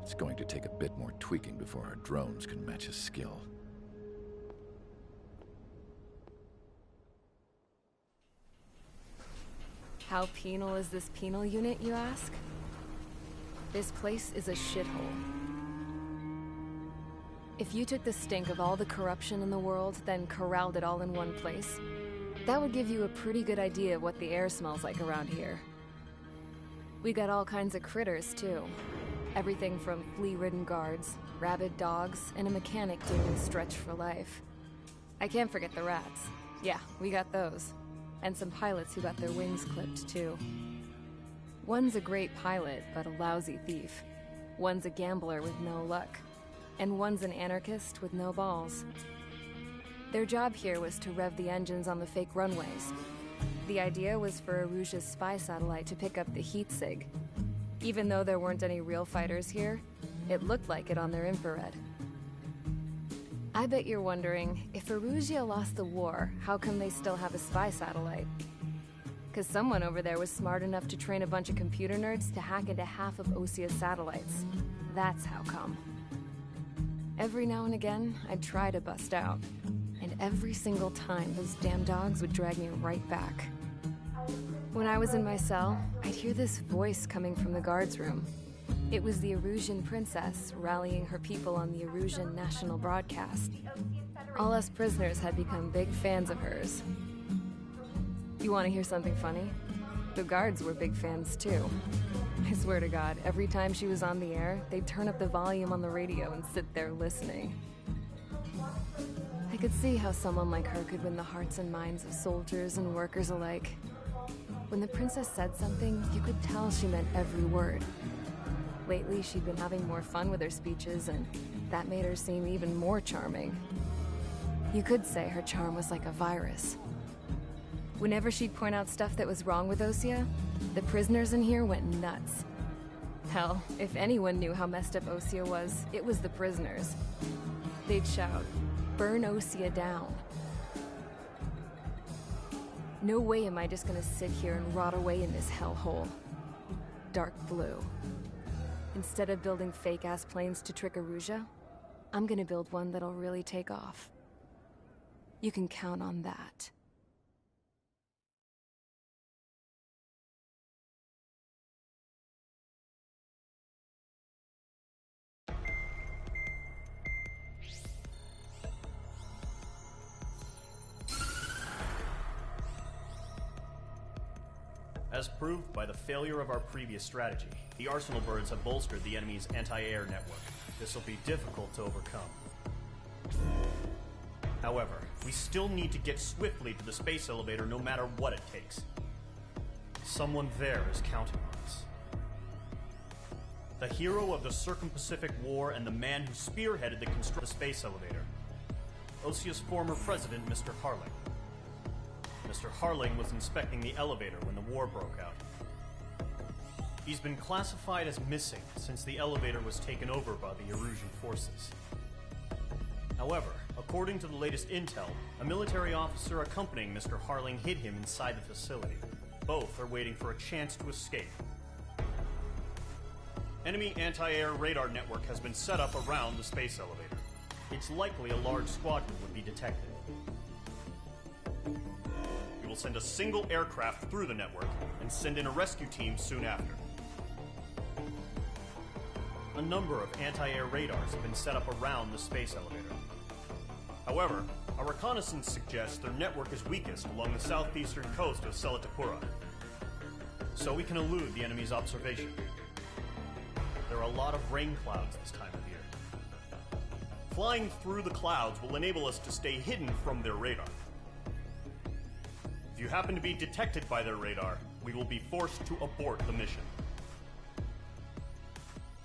It's going to take a bit more tweaking before our drones can match his skill. How penal is this penal unit, you ask? This place is a shithole. If you took the stink of all the corruption in the world, then corralled it all in one place, that would give you a pretty good idea of what the air smells like around here. We got all kinds of critters, too. Everything from flea-ridden guards, rabid dogs, and a mechanic doing the stretch for life. I can't forget the rats. Yeah, we got those. And some pilots who got their wings clipped, too. One's a great pilot, but a lousy thief. One's a gambler with no luck. And one's an anarchist with no balls. Their job here was to rev the engines on the fake runways. The idea was for Erusia's spy satellite to pick up the heat sig. Even though there weren't any real fighters here, it looked like it on their infrared. I bet you're wondering, if Erusia lost the war, how come they still have a spy satellite? 'Cause someone over there was smart enough to train a bunch of computer nerds to hack into half of Osia's satellites. That's how come. Every now and again, I'd try to bust out. And every single time, those damn dogs would drag me right back. When I was in my cell, I'd hear this voice coming from the guards room. It was the Erusian princess rallying her people on the Erusian national broadcast. All us prisoners had become big fans of hers. You want to hear something funny? The guards were big fans too. I swear to God, every time she was on the air, they'd turn up the volume on the radio and sit there listening. I could see how someone like her could win the hearts and minds of soldiers and workers alike. When the princess said something, you could tell she meant every word. Lately, she'd been having more fun with her speeches, and that made her seem even more charming. You could say her charm was like a virus. Whenever she'd point out stuff that was wrong with Osia, the prisoners in here went nuts. Hell, if anyone knew how messed up Osia was, it was the prisoners. They'd shout, "Burn Osia down." No way am I just gonna sit here and rot away in this hellhole. Dark blue. Instead of building fake-ass planes to trick Erusia, I'm gonna build one that'll really take off. You can count on that. As proved by the failure of our previous strategy, the Arsenal birds have bolstered the enemy's anti-air network. This will be difficult to overcome. However, we still need to get swiftly to the space elevator no matter what it takes. Someone there is counting on us. The hero of the Circum-Pacific War and the man who spearheaded the construction of the space elevator. Osia's former president, Mr. Harling. Mr. Harling was inspecting the elevator when the war broke out. He's been classified as missing since the elevator was taken over by the Erusian forces. However, according to the latest intel, a military officer accompanying Mr. Harling hid him inside the facility. Both are waiting for a chance to escape. Enemy anti-air radar network has been set up around the space elevator. It's likely a large squadron would be detected. We will send a single aircraft through the network and send in a rescue team soon after. A number of anti-air radars have been set up around the space elevator. However, our reconnaissance suggests their network is weakest along the southeastern coast of Selatapura, so we can elude the enemy's observation. There are a lot of rain clouds this time of year. Flying through the clouds will enable us to stay hidden from their radar. If you happen to be detected by their radar, we will be forced to abort the mission.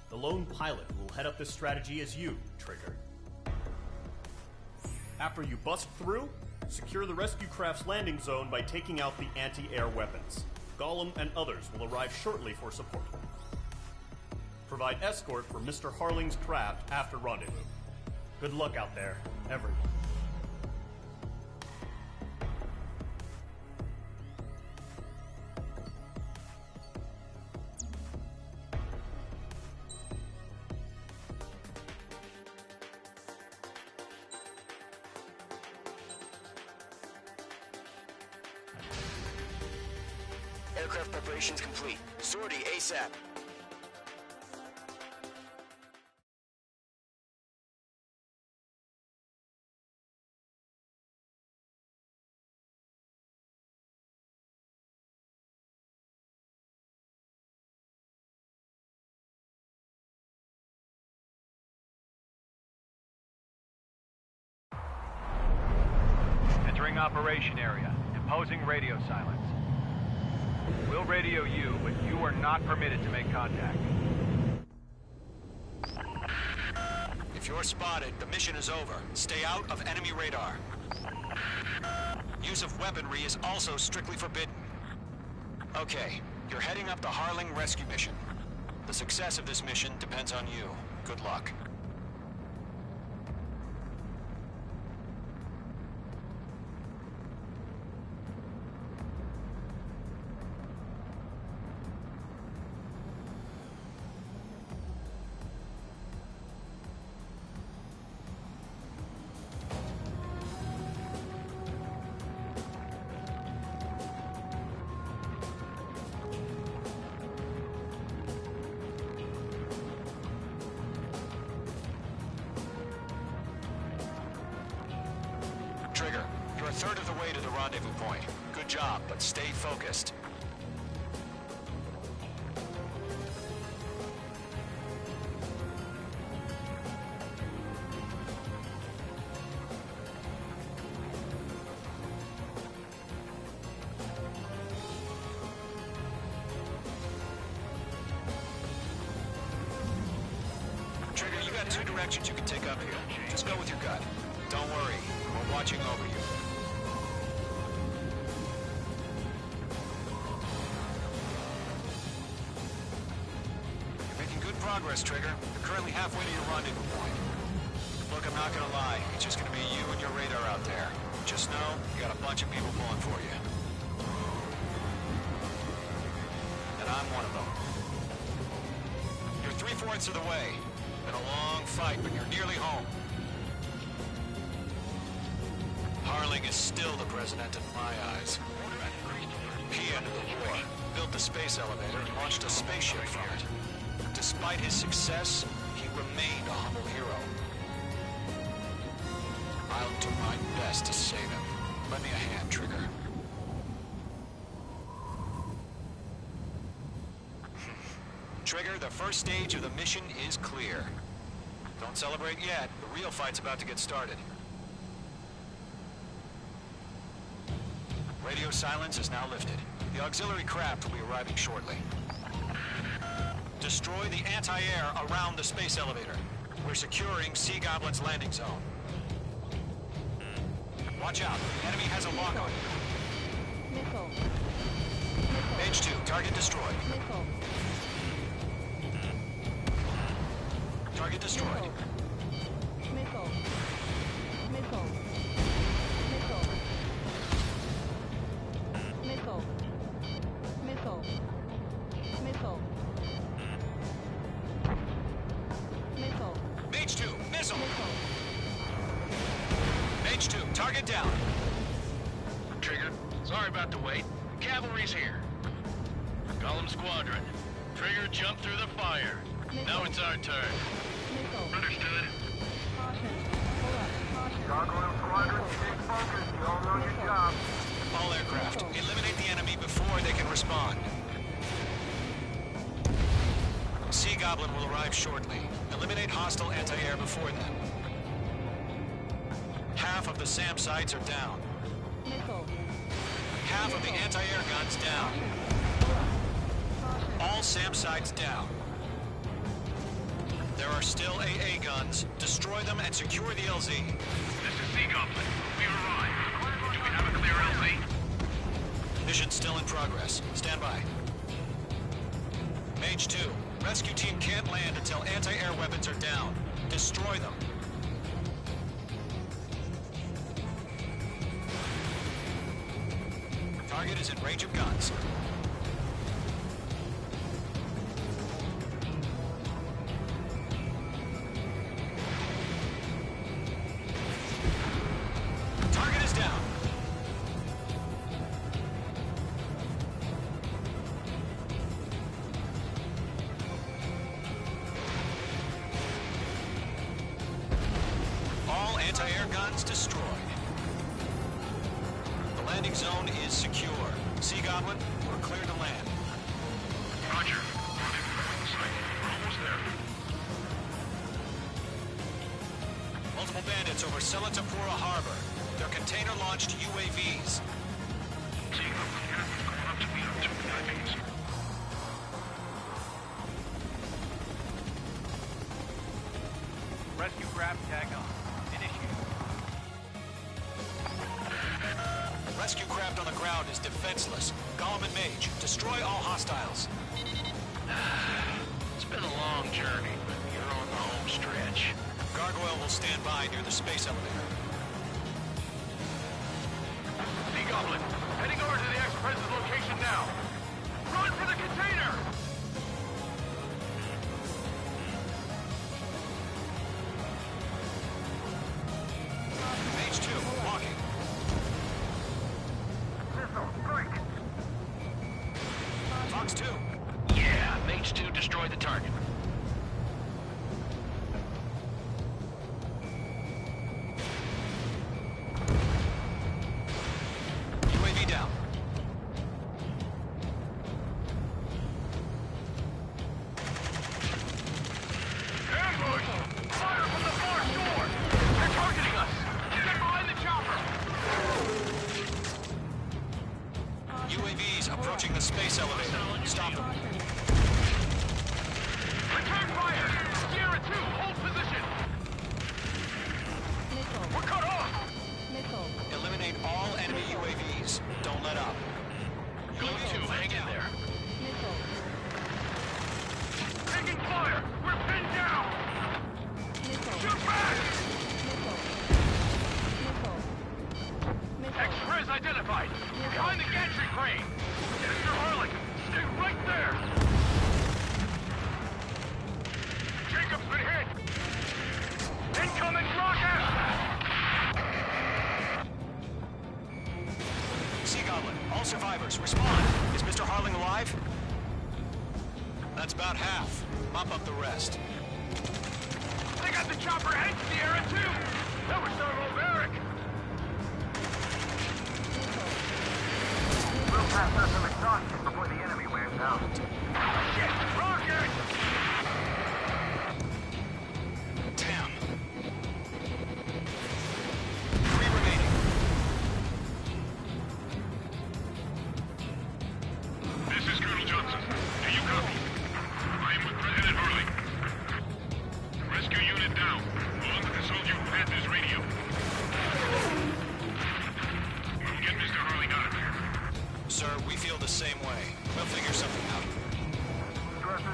The lone pilot who will head up this strategy is you, Trigger. After you bust through, secure the rescue craft's landing zone by taking out the anti-air weapons. Gollum and others will arrive shortly for support. Provide escort for Mr. Harling's craft after rendezvous. Good luck out there, everyone. Aircraft preparations complete. Sortie ASAP. Entering operation area. Imposing radio silence. We'll radio you, but you are not permitted to make contact. If you're spotted, the mission is over. Stay out of enemy radar. Use of weaponry is also strictly forbidden. Okay, you're heading up the Harling rescue mission. The success of this mission depends on you. Good luck. Trigger, you're a third of the way to the rendezvous point. Good job, but stay focused. Trigger, you got two directions you can take up here. Just go with your gut. Don't worry, we're watching over you. You're making good progress, Trigger. You're currently halfway to your rendezvous point. Look, I'm not gonna lie. It's just gonna be you and your radar out there. Just know, you got a bunch of people pulling for you. And I'm one of them. You're 3/4 of the way. Been a long fight, but you're nearly home. Harling is still the president in my eyes. He ended the war, built the space elevator, and launched a spaceship from it. Despite his success, he remained a humble hero. I'll do my best to save him. Lend me a hand, Trigger. Trigger, the first stage of the mission is clear. Don't celebrate yet. The real fight's about to get started. Radio silence is now lifted. The auxiliary craft will be arriving shortly. Destroy the anti-air around the space elevator. We're securing Sea Goblin's landing zone. Watch out. The enemy has a lock on you. Missile. H2, target destroyed. Missile. Target destroyed. Missile. Missile. Missile. Missile. Missile. Missile. Missile. Mage 2, missile! Mage 2, target down. Trigger, sorry about the wait. Cavalry's here. Gollum Squadron. Trigger jumped through the fire. Now it's our turn. Understood. Gargoyle Squadron, stay focused. You all know your job. All aircraft, eliminate the enemy before they can respond. Sea Goblin will arrive shortly. Eliminate hostile anti-air before then. Half of the SAM sites are down. Half of the anti-air guns down. All SAM sites down. There are still AA guns. Destroy them and secure the LZ. This is Sea Goblin. stand by. Mage 2, rescue team can't land until anti-air weapons are down. Destroy them. Target is in range of guns. Target is down. All anti-air guns destroyed. The landing zone is secure. Sea Goblin, we're clear to land. Roger. We're almost there. Multiple bandits over Selatapura Harbor. They're container-launched UAVs. Sea Goblin here. Going up to meet up 2 UAVs. Rescue grab tag on. Initiate. Rescue craft on the ground is defenseless. Gollum and Mage, destroy all hostiles. It's been a long journey, but you're on the home stretch. Gargoyle will stand by near the space elevator. Sea Goblin, heading over to the Ex-President's location now. Run for the container! Mage 2, walking. Fox 2. Yeah, Mage 2 destroyed the target. UAV down. Ambush! Fire from the far shore! They're targeting us! Get behind the chopper! UAVs approaching the space elevator. Stop them. Return fire! Sierra 2, hold position! We're cut off! Eliminate all enemy UAVs. Don't let up. Go 2, hang in there. Taking fire! We're pinned down! Shoot back! X-Prez identified! Behind the gantry crane! Mr. Harling, stay right there! Jacob's been hit! Incoming rocket! Sea Goblin, all survivors, respond. Is Mr. Harling alive? That's about half. Mop up the rest. They got the chopper and Sierra too! That was so barbaric! We'll pass out some exhaustion before the enemy wears out. Shit! Rocket! Damn. 3 remaining. This is Colonel Johnson. Do you copy? I am with President Harling. Rescue unit down. On the console you Panthers radio. We'll get Mr. Harling out of here. Sir, we feel the same way. We'll figure something out. Stress in.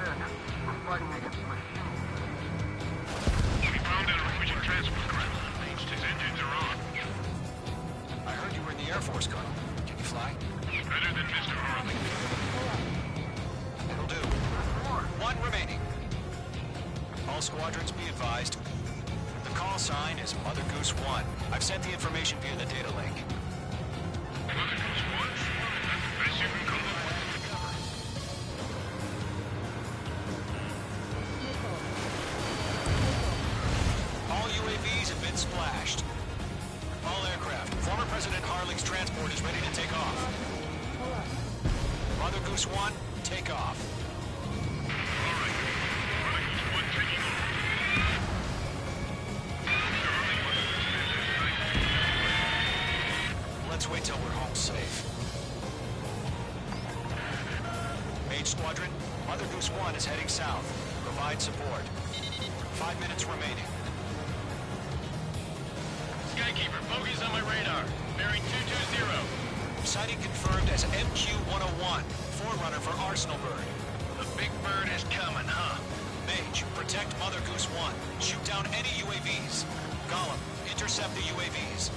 We're fighting against machines. We found a Norwegian transport craft. His engines are on. I heard you were in the Air Force, Colonel. Can you fly? Better than Mr. Harling. It'll do. 1 remaining. All squadrons be advised. The call sign is Mother Goose 1. I've sent the information via the data link. Mother Goose 1? That's the best you can come up with. All UAVs have been splashed. All aircraft. Former President Harling's transport is ready to take off. Mother Goose 1, take off. All right. Mother Goose 1 taking off. Mr. Harling, Let's wait till we're home safe. Mage Squadron, Mother Goose 1 is heading south. Provide support. 5 minutes remaining. Skykeeper, bogeys on my radar. Bearing 220. Sighting confirmed as MQ-101. forerunner for Arsenal Bird. The big bird is coming, huh? Mage, protect Mother Goose 1. Shoot down any UAVs. Gollum, intercept the UAVs.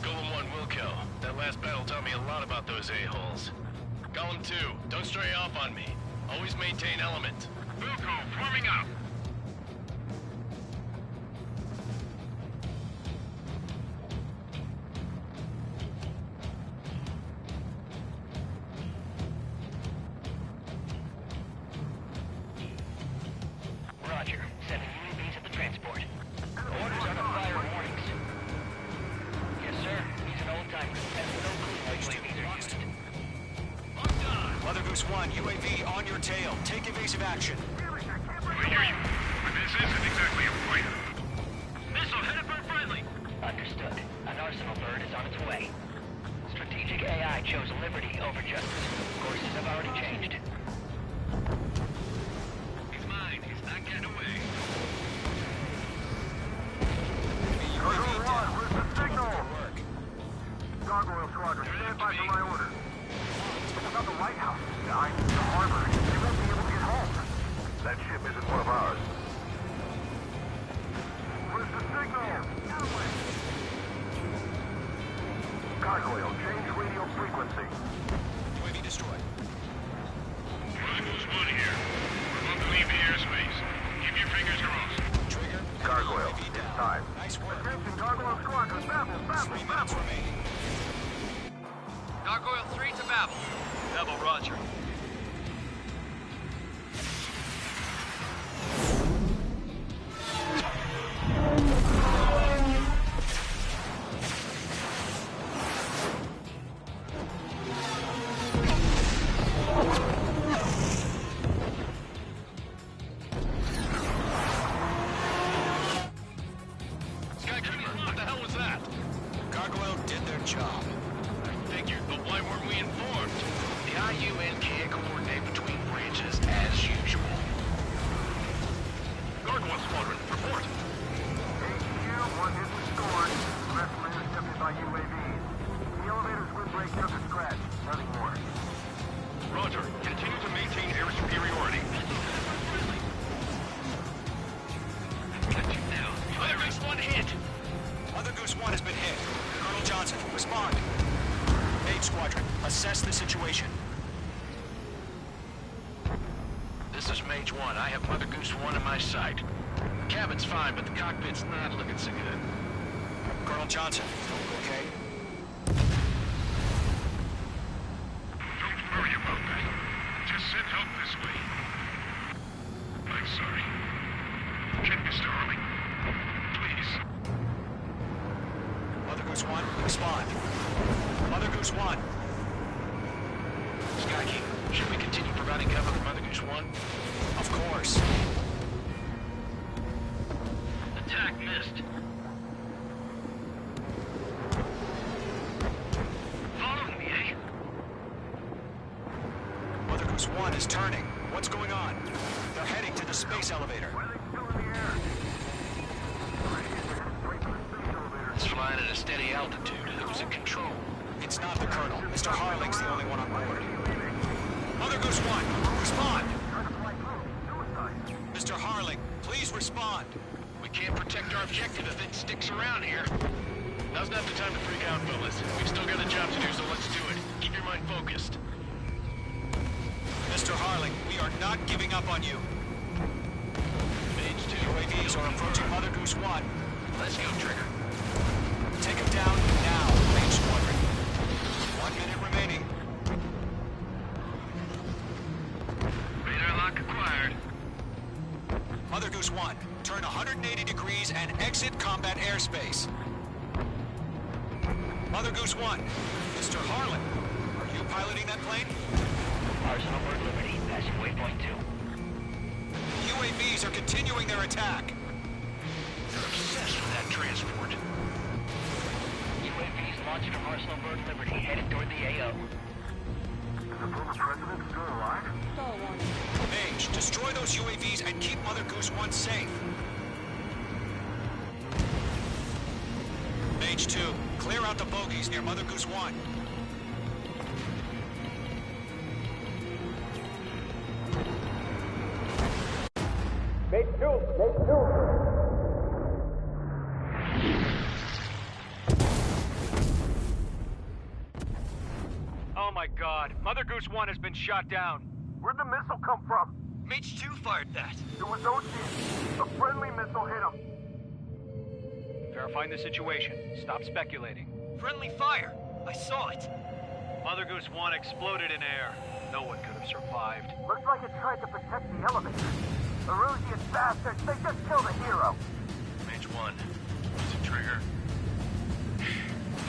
Golem 1, Wilco. That last battle taught me a lot about those a-holes. Golem 2, don't stray off on me. Always maintain element. Wilco, forming up. Roger. Sending UAVs at the transport. Orders are to fire warnings. Yes, sir. He's an old-timer. Has no clue how UAVs are used. Mother Goose 1, UAV on your tail. Take evasive action. We hear you, but this isn't exactly a fighter. Missile headed for friendly. Understood. An Arsenal Bird is on its way. Strategic AI chose liberty over justice. Courses have already changed. He's mine. He's not getting away. Gargoyle 1, where's the signal? Gargoyle Squadron, stand by for my orders. Without the lighthouse, I need the harbor. They won't be able to get home. That ship isn't one of ours. Where's the signal? Gargoyle, change radio frequency. UAV destroyed. Rivals 1 here. We're about to leave the airspace. Keep your fingers crossed. Trigger. Gargoyle, inside. Nice work. Attention, Gargoyle Squadron, Babel, 3 minutes remaining. Gargoyle 3 to Babel. Babel, roger. Skycreeper, what the hell was that? Gargoyle did their job. Figured, but why weren't we informed? The IUN can't coordinate between branches as usual. Gargoyle Squadron, report. HQ, 1 hit restored. The rest were intercepted by UAVs. The elevator's wind break took a scratch. Nothing more. Roger. Continue to maintain air superiority. Got you now. Mother Goose 1 hit! Mother Goose 1 has been hit. Colonel Johnson, respond. Mage Squadron, assess the situation. This is Mage 1. I have Mother Goose 1 in my sight. The cabin's fine, but the cockpit's not looking so good. Colonel Johnson, okay? Don't worry about that. Just send help this way. I'm sorry. Get Mr. Harling. Please. Mother Goose 1, respond. Mother Goose 1. Skykeeper, should we continue providing cover for Mother Goose 1? Of course. Attack missed. Following me, eh? Mother Goose 1 is turning. What's going on? They're heading to the space elevator. It's flying at a steady altitude. Who's in control? It's not the Colonel. Mr. Harling's the only one on board. Mother Goose 1, respond! Mr. Harling, please respond. We can't protect our objective if it sticks around here. Now's not the time to freak out, fellas. We've still got a job to do, so let's do it. Keep your mind focused. Mr. Harling, we are not giving up on you. Mage 2. UAVs are approaching Mother Goose 1. Let's go, Trigger. Take him down now, Mage Squadron. 1 minute remaining. Radar lock acquired. Mother Goose 1, turn 180 degrees and exit combat airspace. Mother Goose 1, Mr. Harlan, are you piloting that plane? Arsenal Bird Liberty, passing waypoint 2. UAVs are continuing their attack. They're obsessed with that transport. UAVs launched from Arsenal Bird Liberty, headed toward the AO. Is the former president still alive? Mage, destroy those UAVs and keep Mother Goose 1 safe. Mage 2, clear out the bogies near Mother Goose 1. my god. Mother Goose 1 has been shot down. Where'd the missile come from? Mage 2 fired that. It was Ocean. A friendly missile hit him. Verifying the situation. Stop speculating. Friendly fire. I saw it. Mother Goose 1 exploded in air. No one could have survived. Looks like it tried to protect the elevator. Erusian bastards, they just killed a hero. Mage 1. Was it Trigger?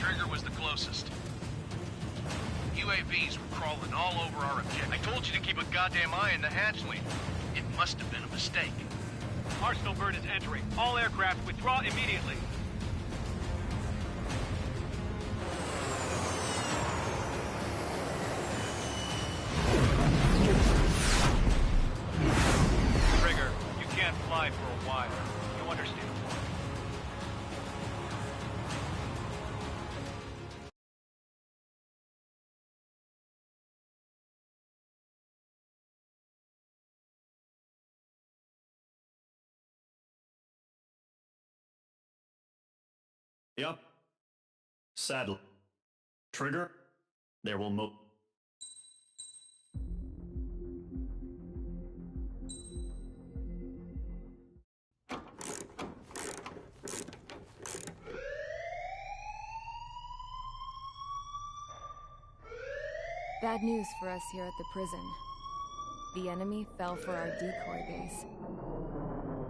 Trigger was the closest. UAVs were crawling all over our objective. I told you to keep a goddamn eye on the hatchling. It must have been a mistake. Arsenal bird is entering. All aircraft withdraw immediately. Trigger, you can't fly for a while. You understand? Yep. Saddle. Trigger. There will move. Bad news for us here at the prison. The enemy fell for our decoy base.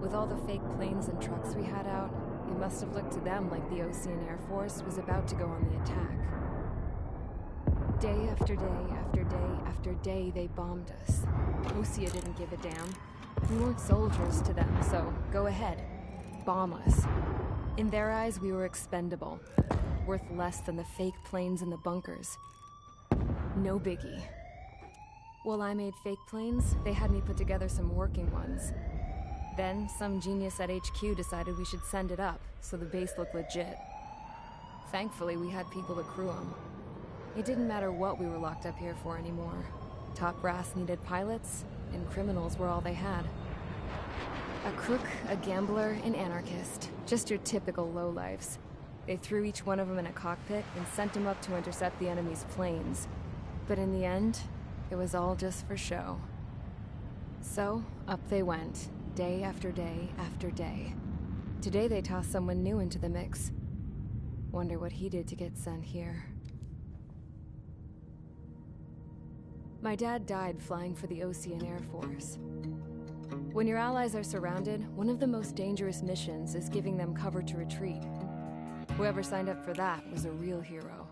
With all the fake planes and trucks we had out, it must have looked to them like the Osean Air Force was about to go on the attack. Day after day after day after day, they bombed us. Osea didn't give a damn. We weren't soldiers to them, so go ahead. Bomb us. In their eyes, we were expendable. Worth less than the fake planes in the bunkers. No biggie. While I made fake planes, they had me put together some working ones. Then, some genius at HQ decided we should send it up, so the base looked legit. Thankfully, we had people to crew them. It didn't matter what we were locked up here for anymore. Top brass needed pilots, and criminals were all they had. A crook, a gambler, an anarchist. Just your typical lowlifes. They threw each one of them in a cockpit and sent them up to intercept the enemy's planes. But in the end, it was all just for show. So, up they went. Day after day after day. Today they tossed someone new into the mix. Wonder what he did to get sent here. My dad died flying for the Osean Air Force. When your allies are surrounded, one of the most dangerous missions is giving them cover to retreat. Whoever signed up for that was a real hero.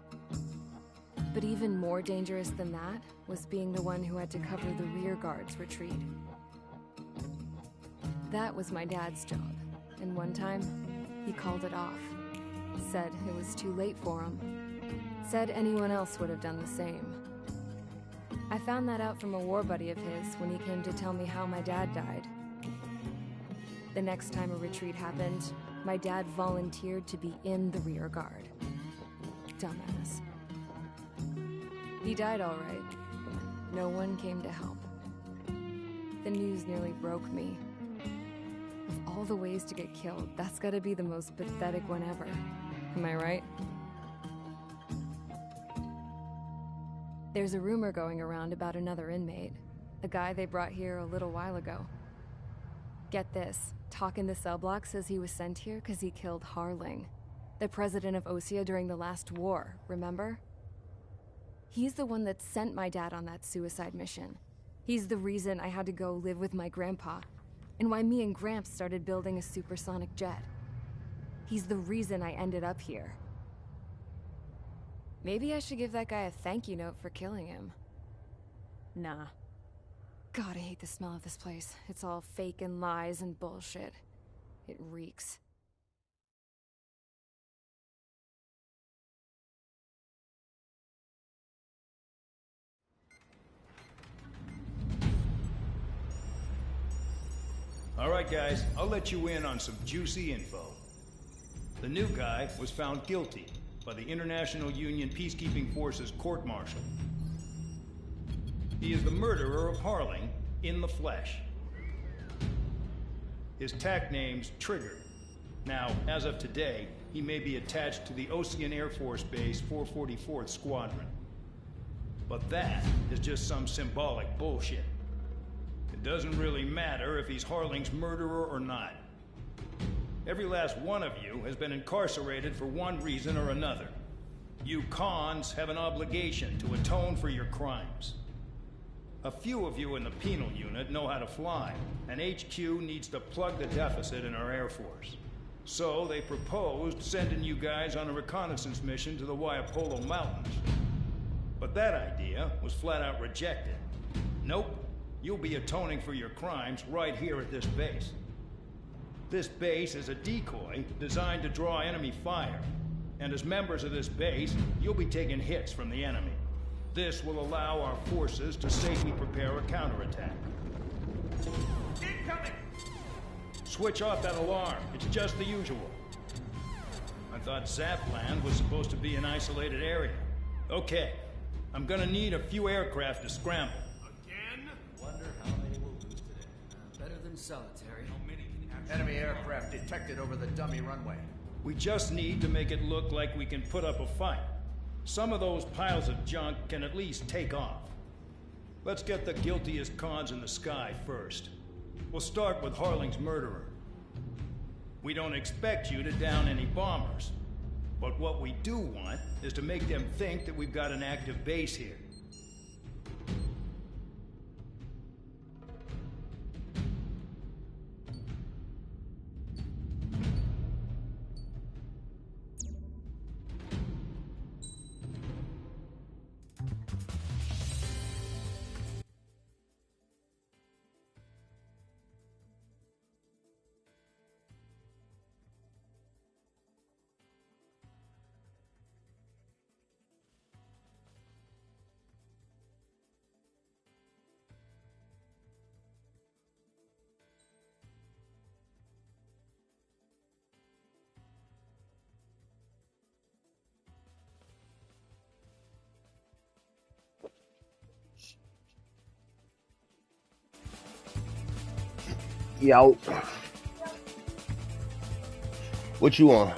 But even more dangerous than that was being the one who had to cover the rear guard's retreat. That was my dad's job, and one time, he called it off. Said it was too late for him. Said anyone else would have done the same. I found that out from a war buddy of his when he came to tell me how my dad died. The next time a retreat happened, my dad volunteered to be in the rear guard. Dumbass. He died all right. No one came to help. The news nearly broke me. Of all the ways to get killed, that's gotta be the most pathetic one ever. Am I right? There's a rumor going around about another inmate. A guy they brought here a little while ago. Get this, talk in the cell block says he was sent here because he killed Harling, the president of Osea during the last war, remember? He's the one that sent my dad on that suicide mission. He's the reason I had to go live with my grandpa, and why me and Gramps started building a supersonic jet. He's the reason I ended up here. Maybe I should give that guy a thank you note for killing him. Nah. God, I hate the smell of this place. It's all fake and lies and bullshit. It reeks. All right, guys, I'll let you in on some juicy info. The new guy was found guilty by the International Union Peacekeeping Forces court-martial. He is the murderer of Harling in the flesh. His TAC name's Trigger. Now, as of today, he may be attached to the Osean Air Force Base 444th Squadron. But that is just some symbolic bullshit. It doesn't really matter if he's Harling's murderer or not. Every last one of you has been incarcerated for one reason or another. You cons have an obligation to atone for your crimes. A few of you in the penal unit know how to fly, and HQ needs to plug the deficit in our Air Force. So they proposed sending you guys on a reconnaissance mission to the Waiapolo Mountains. But that idea was flat out rejected. Nope, you'll be atoning for your crimes right here at this base. This base is a decoy designed to draw enemy fire. And as members of this base, you'll be taking hits from the enemy. This will allow our forces to safely prepare a counterattack. Incoming! Switch off that alarm. It's just the usual. I thought Zapland was supposed to be an isolated area. Okay, I'm gonna need a few aircraft to scramble. Again? Wonder how many we'll lose today. Better than solitary. Enemy aircraft detected over the dummy runway. We just need to make it look like we can put up a fight. Some of those piles of junk can at least take off. Let's get the guiltiest cons in the sky first. We'll start with Harling's murderer. We don't expect you to down any bombers. But what we do want is to make them think that we've got an active base here. Yo. What you on?